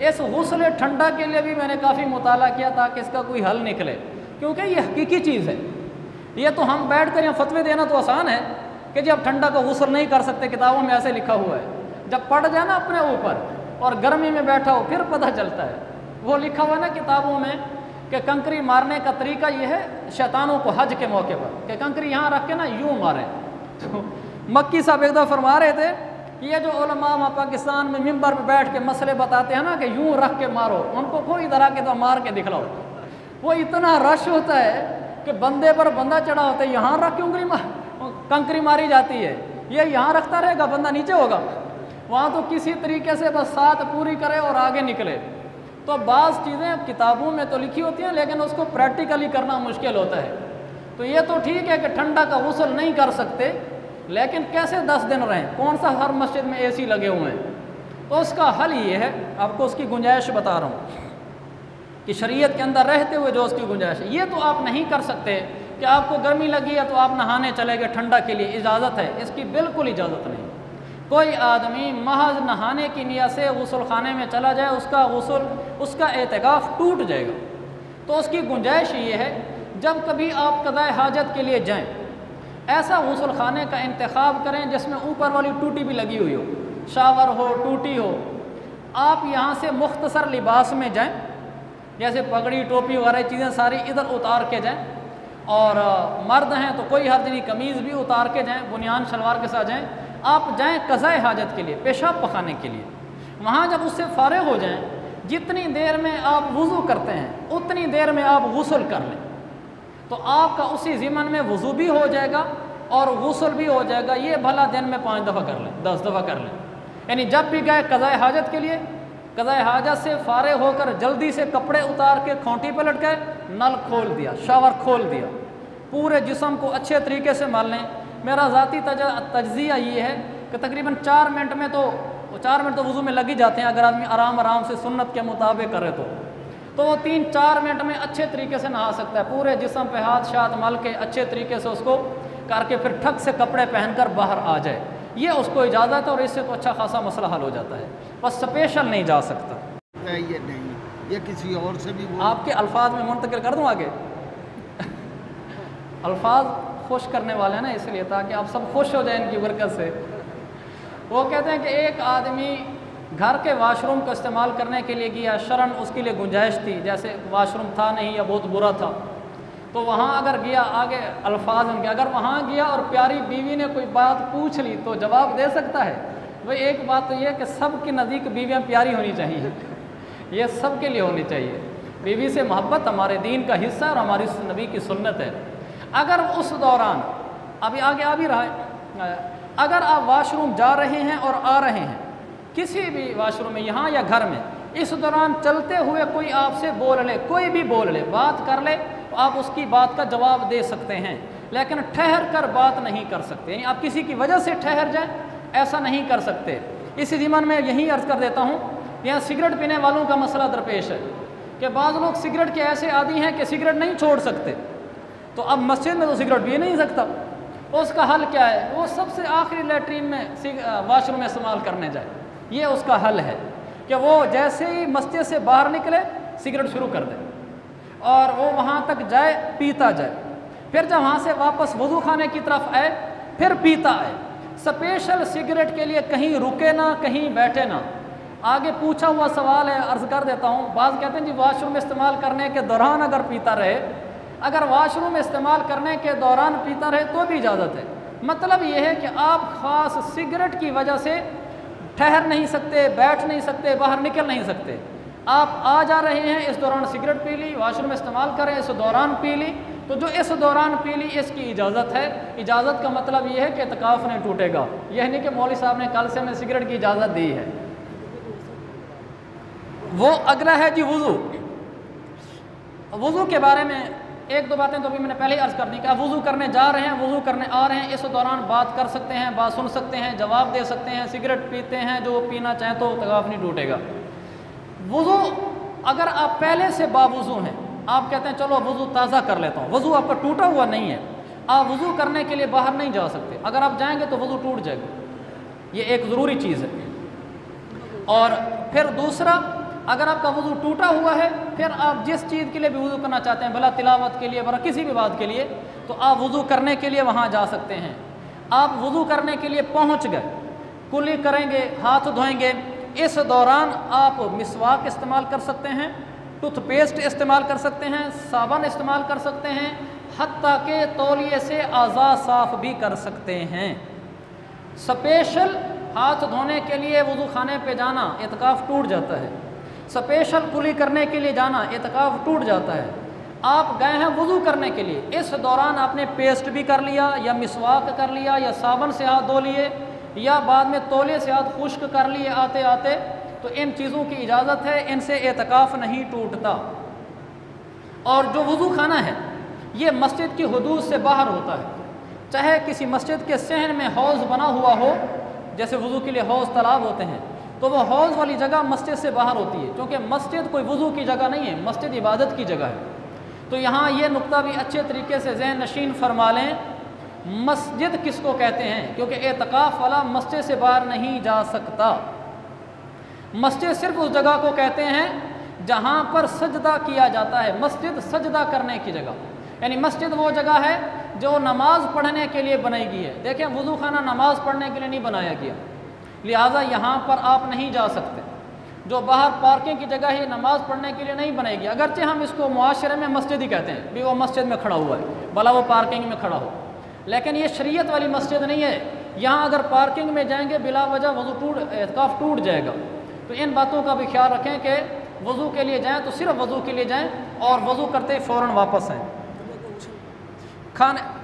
इस गुस्ल ठंडा के लिए भी मैंने काफ़ी मुताला किया ताकि इसका कोई हल निकले, क्योंकि ये हकीकी चीज़ है। ये तो हम बैठ कर यहाँ फतवे देना तो आसान है कि जब ठंडा का गुस्ल नहीं कर सकते, किताबों में ऐसे लिखा हुआ है, जब पड़ जाए ना अपने ऊपर और गर्मी में बैठा हो फिर पता चलता है। वो लिखा हुआ है ना किताबों में कि कंकरी मारने का तरीका ये है शैतानों को हज के मौके पर, कि कंकरी यहाँ रख के ना यूँ मारें। तो मक्की साहब एक दफ़ा फरमा रहे थे कि ये जो उलमा वहाँ पाकिस्तान में मिंबर पर बैठ के मसले बताते हैं ना कि यूँ रख के मारो, उनको कोई तरह के तो मार के दिखलाओ। वो इतना रश होता है कि बंदे पर बंदा चढ़ा होता है, यहाँ रख के कंकरी मारी जाती है, ये यहाँ रखता रहेगा, बंदा नीचे होगा। वहाँ तो किसी तरीके से बस साथ पूरी करे और आगे निकले। तो बाज़ चीज़ें किताबों में तो लिखी होती हैं लेकिन उसको प्रैक्टिकली करना मुश्किल होता है। तो ये तो ठीक है कि ठंडा का गुस्ल नहीं कर सकते, लेकिन कैसे 10 दिन रहें? कौन सा हर मस्जिद में एसी लगे हुए हैं? तो उसका हल ये है, आपको उसकी गुंजाइश बता रहा हूँ कि शरीयत के अंदर रहते हुए जो उसकी गुंजाइश है। ये तो आप नहीं कर सकते कि आपको गर्मी लगी है तो आप नहाने चले गए ठंडा के लिए, इजाज़त है, इसकी बिल्कुल इजाज़त नहीं। कोई आदमी महज नहाने की नियत से गुस्ल खाने में चला जाए, उसका गुस्ल, उसका एतकाफ़ टूट जाएगा। तो उसकी गुंजाइश ये है, जब कभी आप क़ज़ाए हाजत के लिए जाएं, ऐसा गुस्ल खाने का इंतखाब करें जिसमें ऊपर वाली टूटी भी लगी हुई हो, शावर हो, टूटी हो। आप यहाँ से मुख्तसर लिबास में जाएं, जैसे पगड़ी टोपी वगैरह चीज़ें सारी इधर उतार के जाएं, और मर्द हैं तो कोई हर्ज नहीं, कमीज़ भी उतार के जाएं, बुनियान शलवार के साथ जाएं। आप जाएं क़ज़ाए हाजत के लिए, पेशाब पखाने के लिए। वहाँ जब उससे फ़ारिग़ हो जाएं, जितनी देर में आप वज़ू करते हैं उतनी देर में आप गुस्ल कर लें, तो आपका उसी ज़िमन में वज़ू भी हो जाएगा और गुस्ल भी हो जाएगा। ये भला दिन में 5 दफ़ा कर लें, 10 दफ़ा कर लें। यानी जब भी गए क़ज़ाए हाजत के लिए, क़ज़ाए हाजत से फ़ारिग़ होकर जल्दी से कपड़े उतार के खूंटी पर लटकाए, नल खोल दिया, शावर खोल दिया, पूरे जिस्म को अच्छे तरीके से मल लें। मेरा ज़ाती तज्ज़िया ये है कि तकरीबन 4 मिनट में तो 4 मिनट तो वज़ू में लग ही जाते हैं, अगर आदमी आराम से सुन्नत के मुताबिक करे तो वो 3-4 मिनट में अच्छे तरीके से नहा सकता है। पूरे जिस्म पे हाथ शात मल के अच्छे तरीके से उसको करके फिर ठक से कपड़े पहनकर बाहर आ जाए, ये उसको इजाज़त है और इससे तो अच्छा खासा मसला हल हो जाता है। बस स्पेशल नहीं जा सकता। ये नहीं, ये किसी और से भी आपके अल्फाज में मुंतकिल कर दूँ आगे। अल्फाज खुश करने वाले हैं ना, इसलिए ताकि आप सब खुश हो जाए इनकी बरकत से। वो कहते हैं कि एक आदमी घर के वाशरूम का इस्तेमाल करने के लिए गया, शरन उसके लिए गुंजाइश थी, जैसे वाशरूम था नहीं या बहुत बुरा था, तो वहाँ अगर गया, आगे अल्फाज उनके, अगर वहाँ गया और प्यारी बीवी ने कोई बात पूछ ली तो जवाब दे सकता है। भाई एक बात तो ये कि सब के नज़दीक बीवियाँ प्यारी होनी चाहिए, ये सब के लिए होनी चाहिए। बीवी से मोहब्बत हमारे दीन का हिस्सा है और हमारी नबी की सुन्नत है। अगर उस दौरान, अभी आगे आ भी रहा है, अगर आप वाशरूम जा रहे हैं और आ रहे हैं, किसी भी वाशरूम में, यहाँ या घर में, इस दौरान चलते हुए कोई आपसे बोल ले, कोई भी बोल ले, बात कर ले, तो आप उसकी बात का जवाब दे सकते हैं, लेकिन ठहर कर बात नहीं कर सकते। यानी आप किसी की वजह से ठहर जाएं, ऐसा नहीं कर सकते। इसी ज़िमन में यही अर्ज़ कर देता हूँ, यहाँ सिगरेट पीने वालों का मसला दरपेश है कि बाज़ लोग सिगरेट के ऐसे आदी हैं कि सिगरेट नहीं छोड़ सकते, तो अब मस्जिद में तो सिगरेट पी नहीं सकता, उसका हल क्या है? वो सबसे आखिरी लैट्रीन में वाशरूम में इस्तेमाल करने जाए। ये उसका हल है कि वो जैसे ही मस्जिद से बाहर निकले सिगरेट शुरू कर दे और वो वहाँ तक जाए, पीता जाए, फिर जब वहाँ से वापस वज़ू खाने की तरफ आए फिर पीता आए। स्पेशल सिगरेट के लिए कहीं रुके ना, कहीं बैठे ना। आगे पूछा हुआ सवाल है, अर्ज़ कर देता हूँ। बाज़ कहते हैं जी वाशरूम इस्तेमाल करने के दौरान अगर पीता रहे, अगर वाशरूम इस्तेमाल करने के दौरान पीता रहे तो भी इजाज़त है। मतलब ये है कि आप ख़ास सिगरेट की वजह से ठहर नहीं सकते, बैठ नहीं सकते, बाहर निकल नहीं सकते। आप आ जा रहे हैं, इस दौरान सिगरेट पी ली, वाशरूम इस्तेमाल करें, इस दौरान पी ली, तो जो इस दौरान पी ली इसकी इजाज़त है। इजाज़त का मतलब ये है कि इत्काफ़ नहीं टूटेगा। यह नहीं कि मौलवी साहब ने कल से हमें सिगरेट की इजाज़त दी है। वो अगला है जी वज़ू। वज़ू के बारे में एक दो बातें तो अभी मैंने पहले ही अर्ज़ कर दी कि आप वज़ू करने जा रहे हैं, वज़ू करने आ रहे हैं, इस दौरान बात कर सकते हैं, बात सुन सकते हैं, जवाब दे सकते हैं, सिगरेट पीते हैं, जो पीना चाहें तो इत्काफ़ नहीं टूटेगा। वज़ू अगर आप पहले से बावज़ू हैं, आप कहते हैं चलो वज़ू ताज़ा कर लेता हूँ, वज़ू आपका टूटा हुआ नहीं है, आप वज़ू करने के लिए बाहर नहीं जा सकते। अगर आप जाएंगे तो वज़ू टूट जाएगा, ये एक ज़रूरी चीज़ है। और फिर दूसरा, अगर आपका वज़ू टूटा हुआ है, फिर आप जिस चीज़ के लिए भी वज़ू करना चाहते हैं, भला तिलावत के लिए, भला किसी भी बात के लिए, तो आप वज़ू करने के लिए वहाँ जा सकते हैं। आप वज़ू करने के लिए पहुँच गए, कुली करेंगे, हाथ धोएंगे, इस दौरान आप मिसवाक इस्तेमाल कर सकते हैं, टूथपेस्ट इस्तेमाल कर सकते हैं, साबुन इस्तेमाल कर सकते हैं, हत्ता के तौलिए से आज़ा साफ़ भी कर सकते हैं। स्पेशल हाथ धोने के लिए वज़ू खाने पे जाना इत्काफ़ टूट जाता है। स्पेशल कुली करने के लिए जाना इत्काफ़ टूट जाता है। आप गए हैं वज़ू करने के लिए, इस दौरान आपने पेस्ट भी कर लिया या मिसवाक कर लिया या साबुन से हाथ धो लिए या बाद में तौलिए से हाथ खुश्क कर लिए आते आते, तो इन चीज़ों की इजाज़त है, इनसे इत्काफ़ नहीं टूटता। और जो वज़ू खाना है ये मस्जिद की हुदूद से बाहर होता है, चाहे किसी मस्जिद के सहन में हौज़ बना हुआ हो, जैसे वज़ू के लिए हौज़ तालाब होते हैं, तो वो हौज़ वाली जगह मस्जिद से बाहर होती है, क्योंकि मस्जिद कोई वज़ू की जगह नहीं है, मस्जिद इबादत की जगह है। तो यहाँ ये नुक्ता भी अच्छे तरीके से ज़हन नशीन फरमा लें, मस्जिद किसको कहते हैं, क्योंकि एतकाफ़ वाला मस्जिद से बाहर नहीं जा सकता। मस्जिद सिर्फ उस जगह को कहते हैं जहाँ पर सजदा किया जाता है। मस्जिद सजदा करने की जगह, यानी मस्जिद वो जगह है जो नमाज पढ़ने के लिए बनाई गई है। देखें, वज़ू खाना नमाज पढ़ने के लिए नहीं बनाया गया, लिहाजा यहाँ पर आप नहीं जा सकते। जो बाहर पार्किंग की जगह है नमाज पढ़ने के लिए नहीं बनाएगी, अगरचे हम इसको मुआशरे में मस्जिद ही कहते हैं, भी वो मस्जिद में खड़ा हुआ है, भला वो पार्किंग में खड़ा हो, लेकिन ये शरीयत वाली मस्जिद नहीं है। यहाँ अगर पार्किंग में जाएंगे बिला वजह वज़ू एतकाफ़ टूट जाएगा। तो इन बातों का भी ख्याल रखें कि वज़ू के लिए जाएँ तो सिर्फ वज़ू के लिए जाएँ और वज़ू करते ही फ़ौरन वापस आएँ।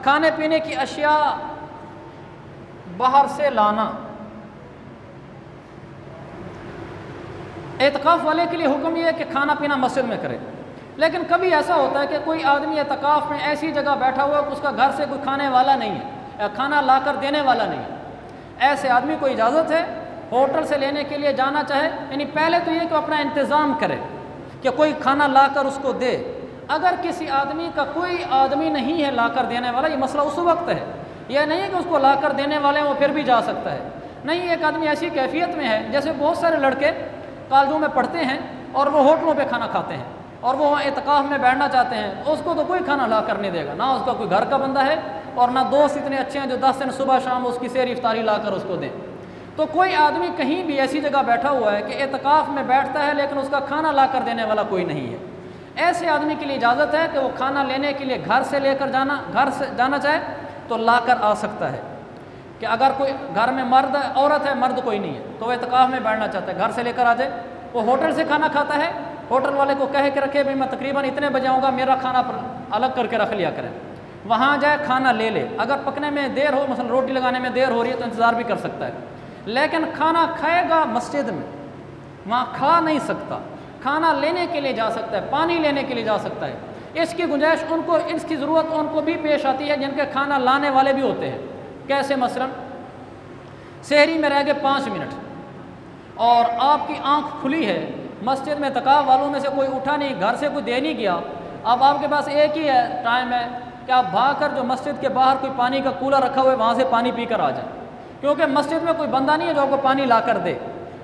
खाने पीने की अशिया बाहर से लाना, एतकाफ़ वाले के लिए हुक्म यह है कि खाना पीना मस्जिद में करे। लेकिन कभी ऐसा होता है कि कोई आदमी एतकाफ़ में ऐसी जगह बैठा हुआ है, उसका घर से कोई खाने वाला नहीं है या खाना लाकर देने वाला नहीं है। ऐसे आदमी को इजाज़त है होटल से लेने के लिए जाना चाहे, यानी पहले तो ये कि अपना इंतज़ाम करे कि कोई खाना लाकर उसको दे। अगर किसी आदमी का कोई आदमी नहीं है लाकर देने वाला, ये मसला उस वक्त है, यह नहीं है कि उसको लाकर देने वाले हैं वो फिर भी जा सकता है। नहीं, एक आदमी ऐसी कैफियत में है, जैसे बहुत सारे लड़के कॉलेजों में पढ़ते हैं और वो होटलों पे खाना खाते हैं और वो वहाँ एतकाफ़ में बैठना चाहते हैं, उसको तो कोई खाना ला कर नहीं देगा, ना उसका कोई घर का बंदा है और ना दोस्त इतने अच्छे हैं जो 10 दिन सुबह शाम उसकी सैर इफ्तारी ला कर उसको दें। तो कोई आदमी कहीं भी ऐसी जगह बैठा हुआ है कि एतकाफ़ में बैठता है लेकिन उसका खाना ला कर देने वाला कोई नहीं है, ऐसे आदमी के लिए इजाज़त है कि वो खाना लेने के लिए घर से लेकर घर से जाना चाहे तो ला कर आ सकता है। कि अगर कोई घर में मर्द औरत है, मर्द कोई नहीं है, तो वह एतकाफ़ में बैठना चाहता है, घर से लेकर आ जाए। वो होटल से खाना खाता है, होटल वाले को कह के रखे भाई मैं तकरीबन इतने बजे आऊँगा, मेरा खाना अलग करके रख लिया करें। वहाँ जाए खाना ले ले, अगर पकने में देर हो, मसलन रोटी लगाने में देर हो रही है तो इंतज़ार भी कर सकता है, लेकिन खाना खाएगा मस्जिद में, वहाँ खा नहीं सकता। खाना लेने के लिए जा सकता है, पानी लेने के लिए जा सकता है। इसकी गुंजाइश उनको, इसकी ज़रूरत उनको भी पेश आती है जिनके खाना लाने वाले भी होते हैं। कैसे? मसलन सहरी में रह गए 5 मिनट और आपकी आंख खुली है, मस्जिद में तकाव वालों में से कोई उठा नहीं, घर से कोई दे नहीं गया, अब आपके पास एक ही है टाइम है कि आप भाग कर जो मस्जिद के बाहर कोई पानी का कूलर रखा हुआ है वहाँ से पानी पी कर आ जाए, क्योंकि मस्जिद में कोई बंदा नहीं है जो आपको पानी ला कर दे।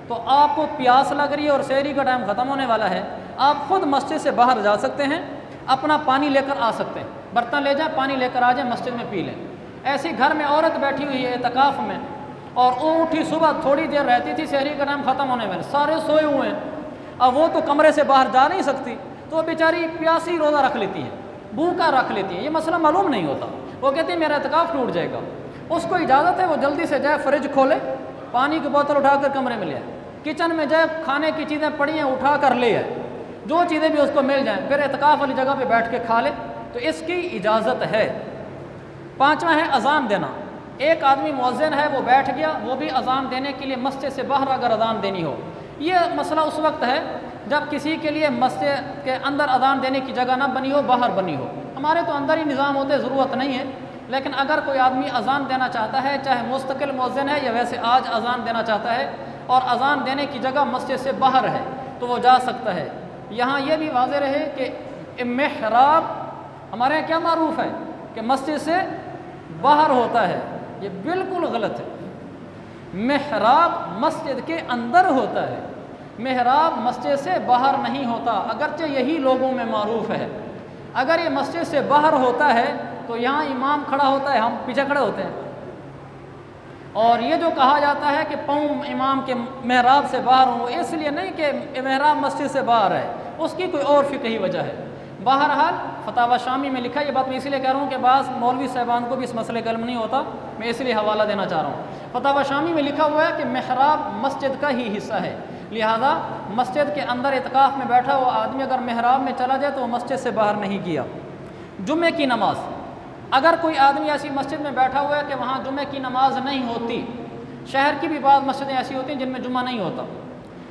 तो आपको प्यास लग रही है और सहरी का टाइम ख़त्म होने वाला है, आप खुद मस्जिद से बाहर जा सकते हैं, अपना पानी लेकर आ सकते हैं, बर्तन ले जाए, पानी लेकर आ जाए, मस्जिद में पी लें। ऐसी घर में औरत बैठी हुई है एतकाफ़ में और वो उठी, सुबह थोड़ी देर रहती थी, सहरी का टाइम ख़त्म होने वाले, सारे सोए हुए हैं, अब वो तो कमरे से बाहर जा नहीं सकती, तो वो बेचारी प्यासी रोज़ा रख लेती है, भूखा रख लेती है, ये मसला मालूम नहीं होता। वो कहती है मेरा एतकाफ़ टूट जाएगा, उसको इजाज़त है वो जल्दी से जाए, फ्रिज खोले, पानी की बोतल उठाकर कमरे में ले आए, किचन में जाए, खाने की चीज़ें पड़ी हैं उठा कर ले आए, जो चीज़ें भी उसको मिल जाएं, फिर एतकाफ़ वाली जगह पे बैठ के खा ले, तो इसकी इजाज़त है। 5वां है अज़ान देना। एक आदमी मुअज़्ज़िन है, वो बैठ गया, वो भी अज़ान देने के लिए मस्जिद से बाहर अगर अज़ान देनी हो, ये मसला उस वक्त है जब किसी के लिए मस्जिद के अंदर अज़ान देने की जगह ना बनी हो, बाहर बनी हो। हमारे तो अंदर ही निज़ाम होते, ज़रूरत नहीं है, लेकिन अगर कोई आदमी अज़ान देना चाहता है, चाहे मुस्तकिल मुअज़्ज़िन है या वैसे आज अज़ान देना चाहता है और अज़ान देने की जगह मस्जिद से बाहर है, तो वो जा सकता है। यहाँ ये भी वाज़ेह रहे कि मेहराब हमारे यहाँ क्या मारूफ़ है कि मस्जिद से बाहर होता है, ये बिल्कुल गलत है। मेहराब मस्जिद के अंदर होता है, मेहराब मस्जिद से बाहर नहीं होता, अगरचे यही लोगों में मारूफ़ है। अगर ये मस्जिद से बाहर होता है तो यहाँ इमाम खड़ा होता है, हम पीछे खड़े होते हैं, और ये जो कहा जाता है कि पाँव इमाम के मेहराब से बाहर हो, इसलिए नहीं कि मेहराब मस्जिद से बाहर है, उसकी कोई और फ़िक़ही वजह है। बहरहाल फतावा शामी में लिखा है, ये बात मैं इसलिए कह रहा हूँ कि बाज़ मौलवी साहबान को भी इस मसले का इल्म नहीं होता, मैं इसलिए हवाला देना चाह रहा हूँ। फतावा शामी में लिखा हुआ है कि मेहराब मस्जिद का ही हिस्सा है, लिहाजा मस्जिद के अंदर इत्काफ़ में बैठा हुआ आदमी अगर मेहराब में चला जाए तो वो मस्जिद से बाहर नहीं किया। जुम्मे की नमाज़, अगर कोई आदमी ऐसी मस्जिद में बैठा हुआ है कि वहाँ जुम्मे की नमाज़ नहीं होती, शहर की भी बाज़ मस्जिदें ऐसी होती हैं जिनमें जुम्मा नहीं होता,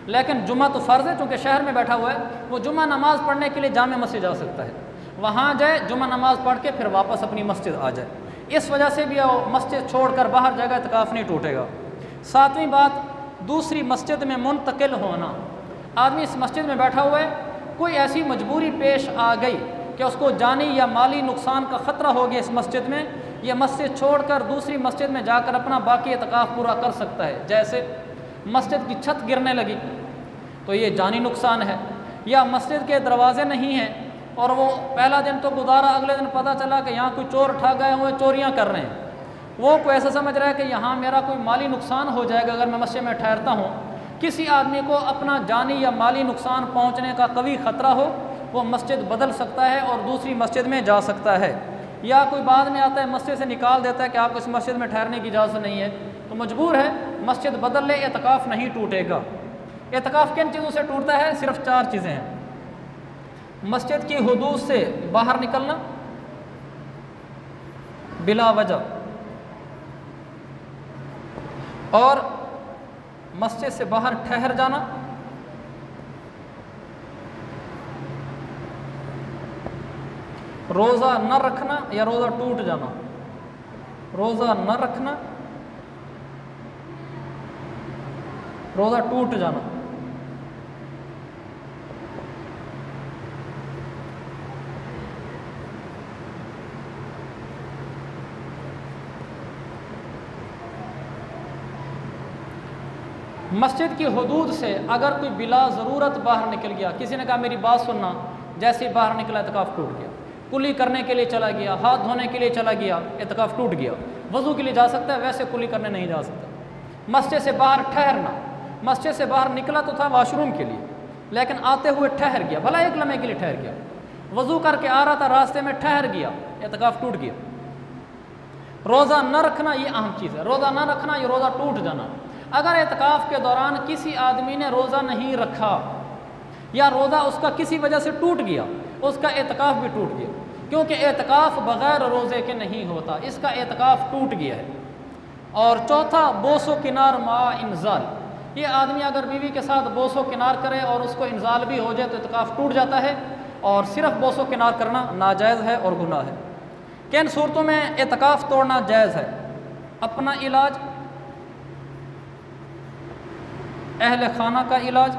लेकिन जुम्मा तो फ़र्ज़ है, चूँकि शहर में बैठा हुआ है, वो जुम्मा नमाज़ पढ़ने के लिए जामे मस्जिद जा सकता है, वहाँ जाए, जुम्मा नमाज़ पढ़ के फिर वापस अपनी मस्जिद आ जाए। इस वजह से भी वो मस्जिद छोड़कर बाहर जाएगा, इत्काफ़ नहीं टूटेगा। 7वीं बात, दूसरी मस्जिद में मुंतकिल होना। आदमी इस मस्जिद में बैठा हुआ है, कोई ऐसी मजबूरी पेश आ गई कि उसको जानी या माली नुकसान का ख़तरा हो गया इस मस्जिद में, यह मस्जिद छोड़कर दूसरी मस्जिद में जाकर अपना बाकी इत्काफ़ पूरा कर सकता है। जैसे मस्जिद की छत गिरने लगी तो ये जानी नुकसान है, या मस्जिद के दरवाजे नहीं हैं और वो पहला दिन तो गुजारा, अगले दिन पता चला कि यहाँ कोई चोर ठग गए हुए, चोरियाँ कर रहे हैं, वो कोई ऐसा समझ रहा है कि यहाँ मेरा कोई माली नुकसान हो जाएगा अगर मैं मस्जिद में ठहरता हूँ। किसी आदमी को अपना जानी या माली नुकसान पहुँचने का कभी ख़तरा हो, वो मस्जिद बदल सकता है और दूसरी मस्जिद में जा सकता है। या कोई बाद में आता है मस्जिद से निकाल देता है कि आपको इस मस्जिद में ठहरने की इजाज़त नहीं है, तो मजबूर है मस्जिद बदल ले, इत्काफ़ नहीं टूटेगा। इत्काफ़ किन चीज़ों से टूटता है? सिर्फ 4 चीज़ें हैं। मस्जिद की हुदूद से बाहर निकलना बिला वजह, और मस्जिद से बाहर ठहर जाना, रोज़ा न रखना या रोज़ा टूट जाना, रोज़ा न रखना, रोज़ा टूट जाना। मस्जिद की हुदूद से अगर कोई बिला ज़रूरत बाहर निकल गया, किसी ने कहा मेरी बात सुनना, जैसे ही बाहर निकला इत्काफ़ टूट गया। कुली करने के लिए चला गया, हाथ धोने के लिए चला गया, इत्काफ़ टूट गया। वज़ू के लिए जा सकता है, वैसे कुली करने नहीं जा सकता। मस्जिद से बाहर ठहरना, मस्जिद से बाहर निकला तो था वॉशरूम के लिए, लेकिन आते हुए ठहर गया, भला 1 लम्हे के लिए ठहर गया, वज़ू करके आ रहा था, रास्ते में ठहर गया, इत्काफ़ टूट गया। रोज़ा न रखना ये अहम चीज़ है, रोज़ा न रखना ये रोज़ा टूट जाना। अगर इत्काफ़ के दौरान किसी आदमी ने रोज़ा नहीं रखा या रोज़ा उसका किसी वजह से टूट गया, उसका इत्काफ़ भी टूट गया, क्योंकि इत्काफ़ बग़ैर रोज़े के नहीं होता, इसका इत्काफ़ टूट गया है। और चौथा, बोसो किनार मा इंज़ाल, ये आदमी अगर बीवी के साथ बोसो किनार करे और उसको इंज़ाल भी हो जाए तो इत्काफ़ टूट जाता है, और सिर्फ बोसो किनार करना नाजायज़ है और गुनाह है। किन सूरतों में इत्काफ़ तोड़ना जायज़ है? अपना इलाज, अहल खाना का इलाज,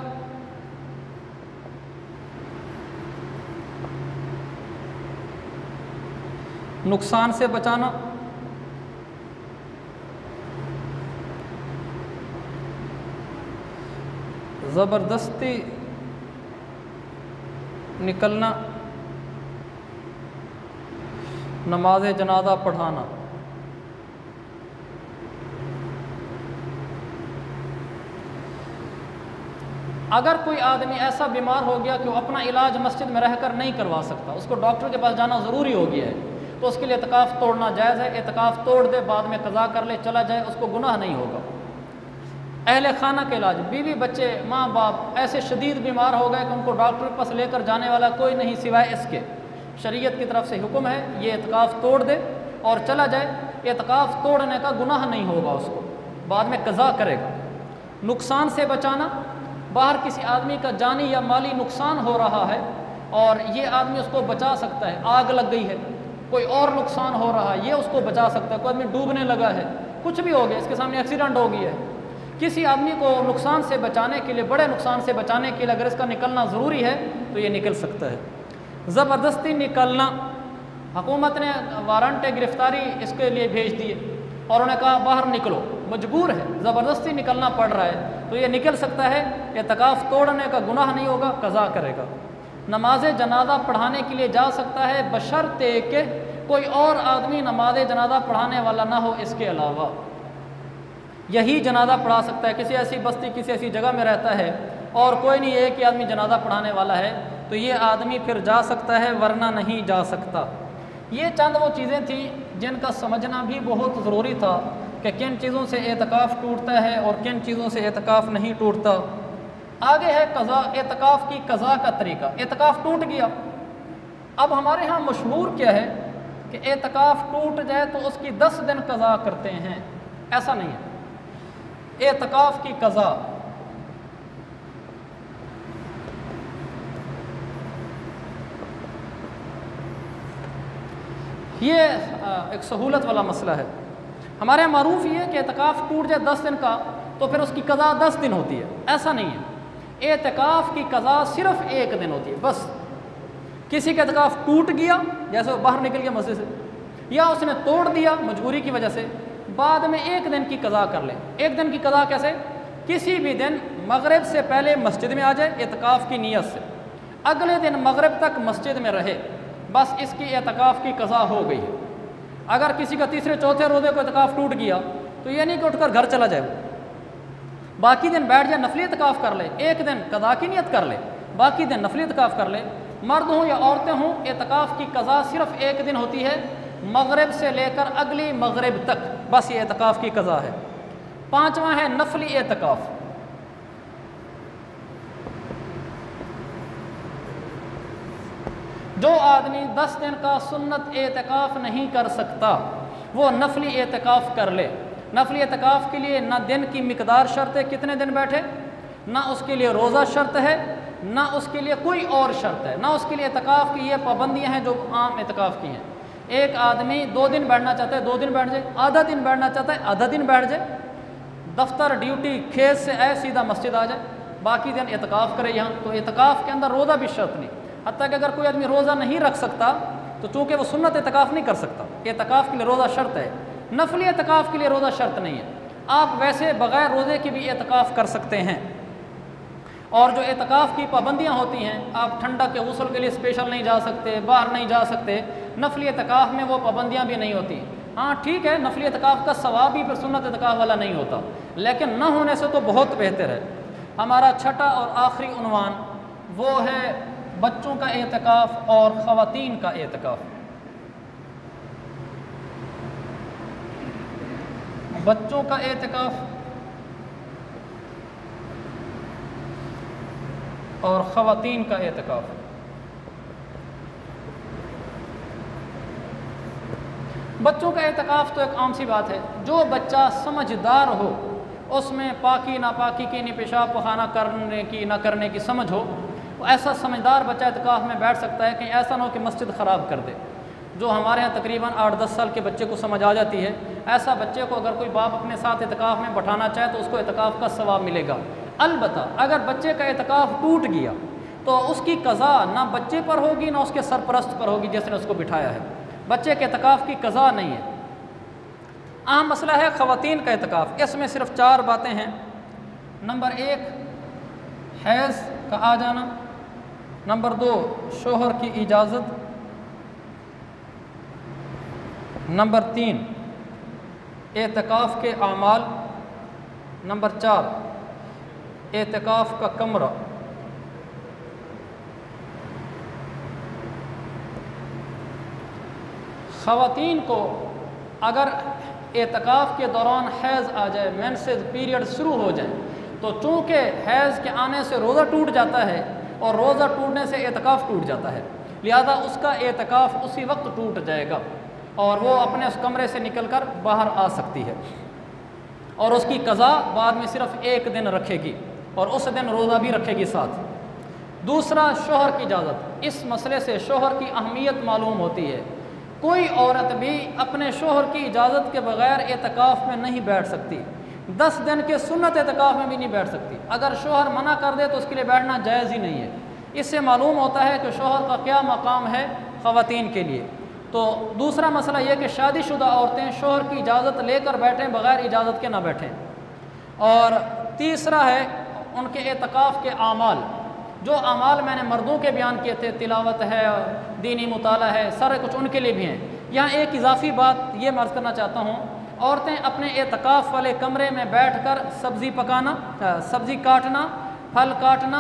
नुकसान से बचाना, ज़बरदस्ती निकलना, नमाज जनाजा पढ़ाना। अगर कोई आदमी ऐसा बीमार हो गया कि वो अपना इलाज मस्जिद में रहकर नहीं करवा सकता, उसको डॉक्टर के पास जाना ज़रूरी हो गया है, तो उसके लिए एतकाफ़ तोड़ना जायज़ है। एतकाफ़ तोड़ दे, बाद में कज़ा कर ले, चला जाए, उसको गुनाह नहीं होगा। अहले खाना के इलाज, बीवी बच्चे माँ बाप ऐसे शदीद बीमार हो गए कि उनको डॉक्टर के पास लेकर जाने वाला कोई नहीं सिवाय इसके, शरीयत की तरफ से हुक्म है ये एतकाफ़ तोड़ दे और चला जाए। एतकाफ़ तोड़ने का गुनाह नहीं होगा, उसको बाद में कज़ा करेगा। नुकसान से बचाना, बाहर किसी आदमी का जानी या माली नुकसान हो रहा है और ये आदमी उसको बचा सकता है, आग लग गई है, कोई और नुकसान हो रहा है, ये उसको बचा सकता है। कोई आदमी डूबने लगा है, कुछ भी हो गया, इसके सामने एक्सीडेंट हो गया है, किसी आदमी को नुकसान से बचाने के लिए, बड़े नुकसान से बचाने के लिए अगर इसका निकलना ज़रूरी है तो ये निकल सकता है। ज़बरदस्ती निकलना, हुकूमत ने वारंट गिरफ़्तारी इसके लिए भेज दिए और उन्होंने कहा बाहर निकलो, मजबूर है, ज़बरदस्ती निकलना पड़ रहा है, तो ये निकल सकता है। एतकाफ़ तोड़ने का गुनाह नहीं होगा, कज़ा करेगा। नमाज जनाजा पढ़ाने के लिए जा सकता है बशर्ते कि कोई और आदमी नमाज जनाजा पढ़ाने वाला ना हो, इसके अलावा यही जनाजा पढ़ा सकता है। किसी ऐसी बस्ती, किसी ऐसी जगह में रहता है और कोई नहीं, एक ही आदमी जनाजा पढ़ाने वाला है, तो ये आदमी फिर जा सकता है, वरना नहीं जा सकता। ये चंद वो चीज़ें थी जिनका समझना भी बहुत ज़रूरी था कि किन चीज़ों से एतकाफ़ टूटता है और किन चीज़ों से एतकाफ़ नहीं टूटता। आगे है कज़ा, एतकाफ़ की कज़ा का तरीका। एतकाफ़ टूट गया, अब हमारे यहाँ मशहूर क्या है कि एतकाफ़ टूट जाए तो उसकी 10 दिन कज़ा करते हैं, ऐसा नहीं है। एतकाफ़ की कज़ा, ये एक सहूलत वाला मसला है। हमारे यहाँ मारूफ ये है कि एतकाफ़ टूट जाए 10 दिन का तो फिर उसकी कज़ा 10 दिन होती है, ऐसा नहीं है। एतकाफ़ की कज़ा सिर्फ 1 दिन होती है बस। किसी का एतकाफ़ टूट गया, जैसे वो बाहर निकल गया मस्जिद से, या उसने तोड़ दिया मजबूरी की वजह से, बाद में 1 दिन की कज़ा कर ले। 1 दिन की कज़ा कैसे? किसी भी दिन मगरिब से पहले मस्जिद में आ जाए एतकाफ़ की नीयत से, अगले दिन मगरिब तक मस्जिद में रहे, बस इसकी एतकाफ़ की कज़ा हो गई है। अगर किसी का तीसरे चौथे रोज़े को एतकाफ़ टूट गया तो ये नहीं कि उठकर घर चला जाए, बाकी दिन बैठ जाए नफली एतकाफ़ कर ले, 1 दिन कज़ा की नियत कर ले, बाकी दिन नफली एतकाफ़ कर ले। मर्द हों या औरतें हों, एतकाफ़ की कज़ा सिर्फ 1 दिन होती है, मगरिब से लेकर अगली मगरिब तक, बस ये एतकाफ़ की कज़ा है। 5वां है नफली एतकाफ़। जो आदमी 10 दिन का सुन्नत एतकाफ़ नहीं कर सकता वो नफली एतकाफ़ कर ले। नफली एतकाफ़ के लिए ना दिन की मिकदार शर्त है कितने दिन बैठे, ना उसके लिए रोज़ा शर्त है, ना उसके लिए कोई और शर्त है, ना उसके लिए एतकाफ़ की ये पाबंदियाँ हैं जो आम एतकाफ़ की हैं। एक आदमी 2 दिन बैठना चाहता है 2 दिन बैठ जाए, आधा दिन बैठना चाहता है आधा दिन बैठ जाए, दफ्तर ड्यूटी खेत से आए सीधा मस्जिद आ जाए, बाकी दिन एतकाफ़ करे यहाँ। तो एतकाफ़ के अंदर रोज़ा भी शर्त नहीं, हत्ता कि अगर कोई आदमी रोज़ा नहीं रख सकता तो चूँकि वो सुन्नत एतकाफ़ नहीं कर सकता, एतकाफ़ के लिए रोज़ा शर्त है, नफली एतकाफ़ के लिए रोज़ा शर्त नहीं है। आप वैसे बग़ैर रोज़े के भी एतकाफ़ कर सकते हैं। और जो एतकाफ़ की पाबंदियाँ होती हैं, आप ठंडा के गुस्ल के लिए स्पेशल नहीं जा सकते, बाहर नहीं जा सकते, नफली एतकाफ़ में वो पाबंदियाँ भी नहीं होती। हाँ ठीक है, नफली एतकाफ़ का सवाब भी फिर सुन्नत एतकाफ़ वाला नहीं होता, लेकिन न होने से तो बहुत बेहतर है। हमारा छठा और आखिरी उन्वान वो है बच्चों का एतकाफ़ और ख़वातीन का एतकाफ़। बच्चों का एतकाफ़ और ख़वातीन का एतकाफ़। बच्चों का एतकाफ़ तो एक आम सी बात है, जो बच्चा समझदार हो, उसमें पाकी नापाकी की, पेशाब पखाना करने की ना करने की समझ हो, तो ऐसा समझदार बच्चा एतकाफ़ में बैठ सकता है। कहीं ऐसा ना हो कि मस्जिद ख़राब कर दे। जो हमारे यहाँ तकरीबन 8-10 साल के बच्चे को समझ आ जाती है, ऐसा बच्चे को अगर कोई बाप अपने साथ एतकाफ़ में बैठाना चाहे तो उसको एतकाफ़ का सवाब मिलेगा। अलबत्ता अगर बच्चे का एतकाफ़ टूट गया तो उसकी कज़ा ना बच्चे पर होगी ना उसके सरपरस्त पर होगी जिसने उसको बिठाया है। बच्चे के एतकाफ़ की कज़ा नहीं है। अहम मसला है ख़वातीन का एतकाफ़। इसमें सिर्फ 4 बातें हैं। नंबर 1 हैज़ का आ जाना, नंबर 2 शोहर की इजाज़त, नंबर 3 एतकाफ़ के आमाल, नंबर 4 एतकाफ़ का कमरा। ख़वातीन को अगर एतकाफ़ के दौरान हैज़ आ जाए, मेंसेस पीरियड शुरू हो जाए, तो चूँकि हैज़ के आने से रोज़ा टूट जाता है और रोज़ा टूटने से एतकाफ़ टूट जाता है, लिहाजा उसका एतकाफ़ उसी वक्त टूट जाएगा और वो अपने उस कमरे से निकलकर बाहर आ सकती है और उसकी कज़ा बाद में सिर्फ 1 दिन रखेगी और उस दिन रोज़ा भी रखेगी साथ। दूसरा शोहर की इजाज़त। इस मसले से शोहर की अहमियत मालूम होती है। कोई औरत भी अपने शोहर की इजाज़त के बग़ैर एतकाफ़ में नहीं बैठ सकती, 10 दिन के सुन्नत एतकाफ़ में भी नहीं बैठ सकती। अगर शोहर मना कर दे तो उसके लिए बैठना जायज़ ही नहीं है। इससे मालूम होता है कि शोहर का क्या मकाम है ख़वातीन के लिए। तो दूसरा मसला यह कि शादीशुदा औरतें शोहर की इजाज़त लेकर बैठें, बग़ैर इजाज़त के ना बैठें। और तीसरा है उनके एतकाफ़ के आमाल। जो अमाल मैंने मर्दों के बयान किए थे, तिलावत है, दीनी मुताला है, सारे कुछ उनके लिए भी हैं। यहाँ एक इजाफ़ी बात ये मर्ज़ करना चाहता हूँ, औरतें अपने एतकाफ़ वाले कमरे में बैठकर सब्ज़ी पकाना, सब्ज़ी काटना, फल काटना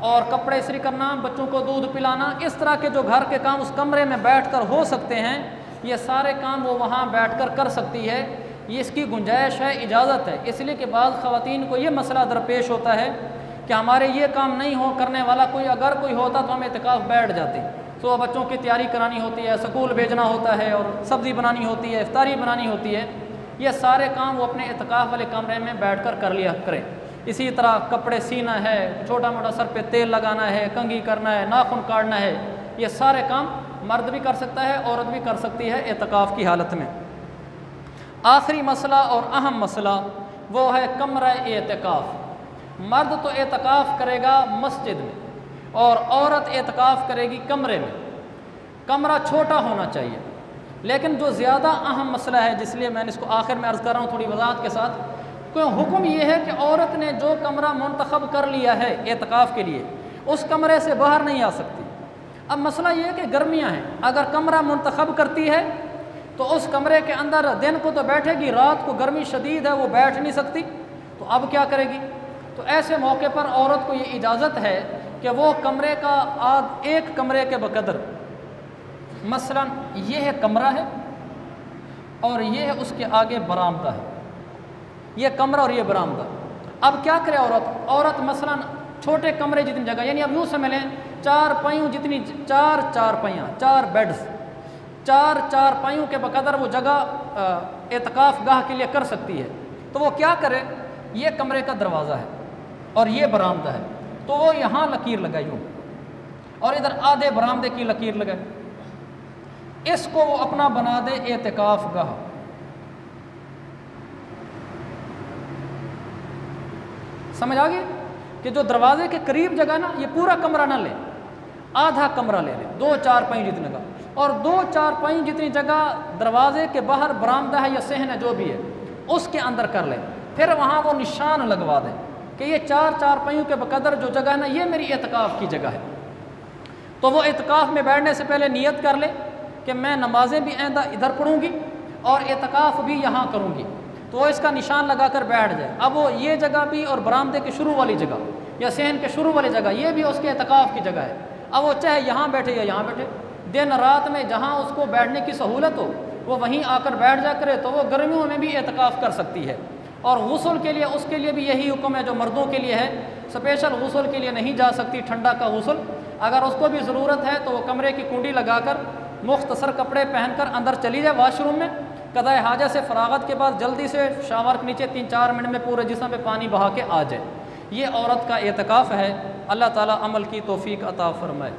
और कपड़े इस्त्री करना, बच्चों को दूध पिलाना, इस तरह के जो घर के काम उस कमरे में बैठकर हो सकते हैं, ये सारे काम वो वहाँ बैठकर कर सकती है। ये इसकी गुंजाइश है, इजाज़त है। इसलिए कि बाद ख़वातीन को ये मसला दरपेश होता है कि हमारे ये काम नहीं हो करने वाला कोई अगर कोई होता तो हम एतकाफ़ बैठ जाते। तो बच्चों की तैयारी करानी होती है, स्कूल भेजना होता है और सब्ज़ी बनानी होती है, इफ्तारी बनानी होती है। ये सारे काम वो अपने एतकाफ़ वाले कमरे में बैठकर कर लिया करें। इसी तरह कपड़े सीना है, छोटा मोटा सर पे तेल लगाना है, कंघी करना है, नाखून काटना है, ये सारे काम मर्द भी कर सकता है, औरत भी कर सकती है एतकाफ़ की हालत में। आखिरी मसला और अहम मसला वो है कमरा एतकाफ़। मर्द तो एतकाफ़ करेगा मस्जिद में और औरत एतकाफ़ करेगी कमरे में। कमरा छोटा होना चाहिए, लेकिन जो ज़्यादा अहम मसला है, जिसलिए मैंने इसको आखिर में अर्ज़ कर रहा हूँ थोड़ी वज़ाहत के साथ, क्यों हुक्म ये है कि औरत ने जो कमरा मुंतखब कर लिया है एतकाफ़ के लिए, उस कमरे से बाहर नहीं आ सकती। अब मसला ये है कि गर्मियाँ हैं, अगर कमरा मुंतखब करती है तो उस कमरे के अंदर दिन को तो बैठेगी, रात को गर्मी शदीद है वो बैठ नहीं सकती, तो अब क्या करेगी? तो ऐसे मौके पर औरत को ये इजाज़त है कि वो कमरे का एक कमरे के बकदर, मसलन ये है कमरा है और ये है उसके आगे बरामदा है, ये कमरा और ये बरामदा। अब क्या करे औरत? औरत मसलन छोटे कमरे जितनी जगह, यानी अब यूँ समझ लें 4 पाइयों जितनी, 4 चारपाइयाँ, 4 बेड्स, 4 चारपाइयों के बकदर वो जगह एतकाफ़ गाह के लिए कर सकती है। तो वो क्या करे? ये कमरे का दरवाज़ा है और ये बरामदा है, तो वो यहाँ लकीर लगाई यूँ और इधर आधे बरामदे की लकीर लगाए, इसको वो अपना बना दे एतकाफ़ गाह। समझ आ गई कि जो दरवाजे के करीब जगह ना, ये पूरा कमरा ना ले, आधा कमरा ले ले, 2 चारपाई जितने का, और 2 चारपाई जितनी जगह दरवाजे के बाहर बरामदा है या सहन है जो भी है उसके अंदर कर ले। फिर वहाँ वो निशान लगवा दें कि ये 4 चारपाइयों के बकदर जो जगह है ना, ये मेरी एतकाफ़ की जगह है। तो वो एतकाफ़ में बैठने से पहले नियत कर ले कि मैं नमाजें भी आइंदा इधर पढ़ूँगी और एतकाफ़ भी यहाँ करूँगी, तो वो इसका निशान लगा कर बैठ जाए। अब वो ये जगह भी और बरामदे के शुरू वाली जगह या सहन के शुरू वाली जगह, ये भी उसके एतकाफ़ की जगह है। अब वो चाहे यहाँ बैठे या यहाँ बैठे, दिन रात में जहाँ उसको बैठने की सहूलत हो वो वहीं आकर बैठ जा करे, तो वो गर्मियों में भी एतकाफ़ कर सकती है। और गुस्ल के लिए उसके लिए भी यही हुक्म है जो मर्दों के लिए है। स्पेशल गुस्ल के लिए नहीं जा सकती, ठंडा का गुस्ल, अगर उसको भी ज़रूरत है तो वो कमरे की कुंडी लगाकर मुख्तसर कपड़े पहनकर अंदर चली जाए वाशरूम में, क़ज़ाए हाजा से फ़रागत के बाद जल्दी से शावर के नीचे 3-4 मिनट में पूरे जिस्म पे पानी बहा के आ जाए। ये औरत का एतकाफ़ है। अल्लाह ताला अमल की तौफ़ीक अता फ़रमाए।